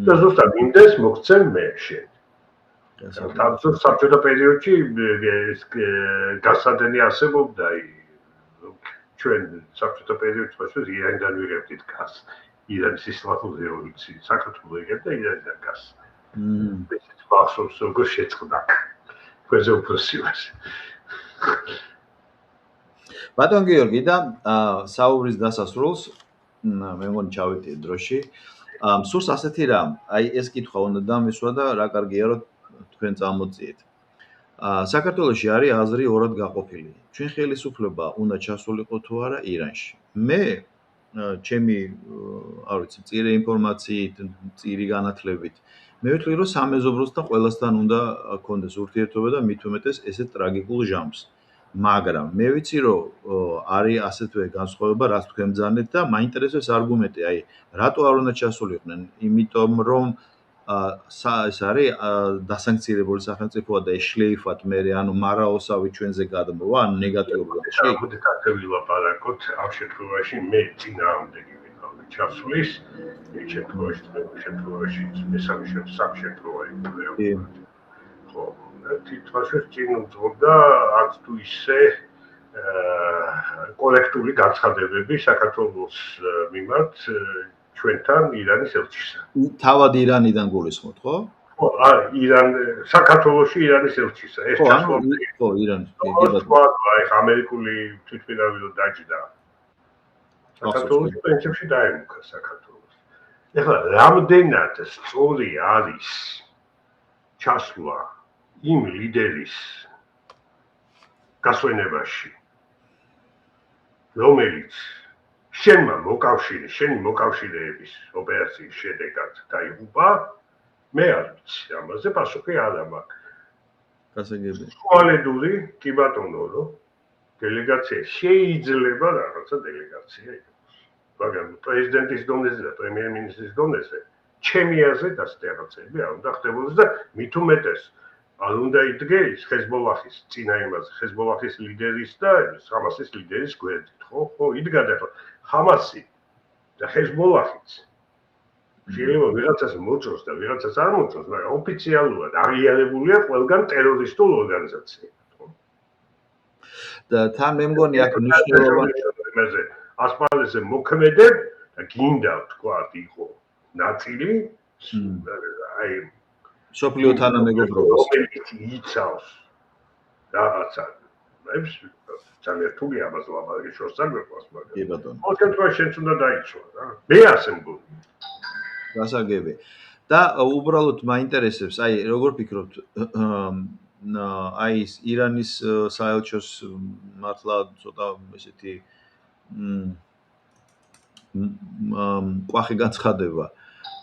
და ზუსტად იმდეს მოგცემ მე შენ. თავისუფლ საბჭოთა პერიოდში ეს გასადენი არსებობდა, ჩვენ საბჭოთა პერიოდში მასე ირანიდან ვიღებდით გაზს. ირანის ისლამური რევოლუციის საქართველოს იღებდა ირანიდან გაზს. ეს მახსოვს როგორ შეწყდა. ქვეზე უფროსივას. ბატონ გიორგი და საუბრის დასასრულს მე მგონი ჩავიტი დროში. სურს ასეთი რამ, აი ეს კითხვა უნდა დამისვა და რა კარგია რომ თქვენ წამოწიეთ. საქართველოში არის აზრი ორად გაყოფილი. ჩვენ ხელისუფლება უნდა ჩასულიყო თუ არა ირანში. მე ჩემი არ ვიცი, მწირე ინფორმაციით, მწირი განათლებით მე ვიტყვი, რომ სამეზობროსთან ყველასთან უნდა გქონდეს ურთიერთობა და მით უმეტეს ესეთ ტრაგიკულ ჟამს. მაგრამ მე ვიცი, რომ არის ასეთვე განსხვავება, რაც თქვენ ბრძანეთ და მაინტერესებს არგუმენტი, აი, რატო არ უნდა ჩასულიყვნენ? იმიტომ რომ ეს არის დასანქცირებული სახელმწიფოა და ეს შლეიფად მე ანუ მარაოსავი ჩვენზე გადმოვა, ანუ ნეგატიურ გონში. მოდით ასე ვილაპარაკოთ, ამ შემთხვევაში მე წინააღმდეგი ვიყავი ჩასვლის, იმ შემთხვევაში მესამე შემთხვევა იყო. ხო, თითქოს წინ უძღოდა არც თუ ისე კოლექტიური განცხადებები საქართველოს მიმართ ჩვენთან ირანის ელჩისა. თავად ირანიდან გულისხმობთ, ხო? ხო, საქართველოში ირანის ელჩისა. ეს ჩასვლა ხო, ირანის. აი, ამერიკული თვითმფრინავი დაჯდა. საქართველოს პრინციპში დაემუქა საქართველოს. ეხლა რამდენად სწორი არის ჩასვლა იმ ლიდერის გასვენებაში, რომელიც შენი მოკავშირეების ოპერაციის შედეგად დაიღუპა, მე არ ვიცი, ამაზე პასუხი არ მაქვს. გასაგები. სკვალედური კი ბატონო, რომ დელეგაცია შეიძლება რაღაცა დელეგაცია იყოს. მაგრამ პრეზიდენტის დონეზე და პრემიერ-მინისტრის დონეზე ჩემი აზრით ასეთი რაღაცები არ უნდა ხდებოდეს და მით უმეტეს არ უნდა იდგე ის ხეზბოლახის წინააღმდეგ ხეზბოლახის ლიდერის და ჰამასის ლიდერის გვერდით, ხო, იდგა და ჰამასი და ხეზბოლახიც შეიძლება ვიღაცას მოწოს და ვიღაცას არ მოწოს, მაგრამ ოფიციალურად აღიარებულია ყველგან ტერორისტულ ორგანიზაციად, ხო? და თან მე მგონი აქ მნიშვნელოვანი იმაზე ასპარეზზე მოქმედებ და გინდა ვთქვათ იყო ნაწილი აი სოფლიო თანამეგობრობას რომელიც იცავს რაღაცაებს ძალიან რთულია ამაზე ლაპარაკი შორს საგვეყოს მაგრამ კი ბატონო ხო შემთხვევაში შენც უნდა დაიცვა რა მე ასე მგონი გასაგები და უბრალოდ მაინტერესებს აი როგორ ფიქრობთ აი ის ირანის საელჩოს მართლა ცოტა ესეთი ყვახი განცხადება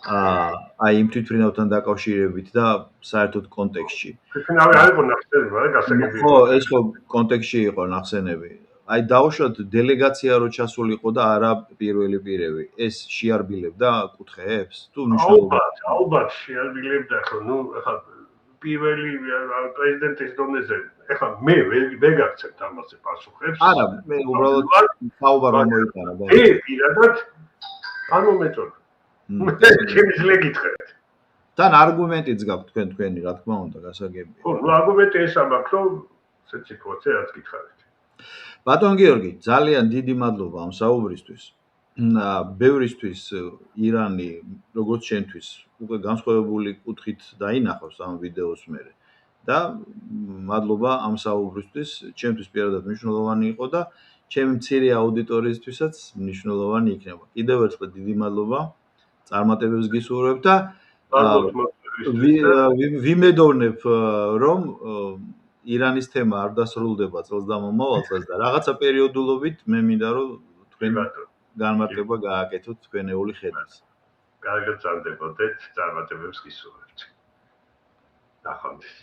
აი იმ თვითმფრინავთან დაკავშირებით და საერთოდ კონტექსტში. თვითმფრინავი არ იყო ნახსენები, გასაგებია. ხო, ეს ხო კონტექსტში იყო ნახსენები. აი დაუშვათ დელეგაცია რო ჩასულიყო და არა პირველი პირები. ეს შეარბილებდა კუთხეებს? თუ მნიშვნელობა? ალბათ შეარბილებდა, ხო, ნუ ახლა პირველი პრეზიდენტის დონეზე. ახლა მე ვერ გაგცემთ ამაზე პასუხებს. არა, მე უბრალოდ საუბარ რომ მოიტანა და პირადად არ მომეწონა. ჩემი ძლე გითხრათ. თან არგუმენტიც გაქვთ თქვენი, რა თქმა უნდა, გასაგებია. ხო, ნუ არგუმენტი ეს ამაქვს, რომ ეს სიტუაცია რაც გითხარით. ბატონ გიორგი, ძალიან დიდი მადლობა ამ საუბრისთვის. ბევრისთვის ირანი, როგორც შენთვის, უკვე განსხვავებული კუთხით დაინახავს ამ ვიდეოს მერე. და მადლობა ამ საუბრისთვის, ჩემთვის პირადად მნიშვნელოვანი იყო და ჩემი მცირე აუდიტორიისთვისაც მნიშვნელოვანი იქნება. კიდევ ერთხელ დიდი მადლობა. წარმატებებს გისურვებ და ვიმედოვნებ რომ ირანის თემა არ დასრულდება წელს და მომავალ წელს და რაღაცა პერიოდულობით მე მინდა რომ თქვენ განმარტება გააკეთოთ თქვენეული ხედვით. კარგად წარდებოდეთ, წარმატებებს გისურვებთ. ნახვამდის.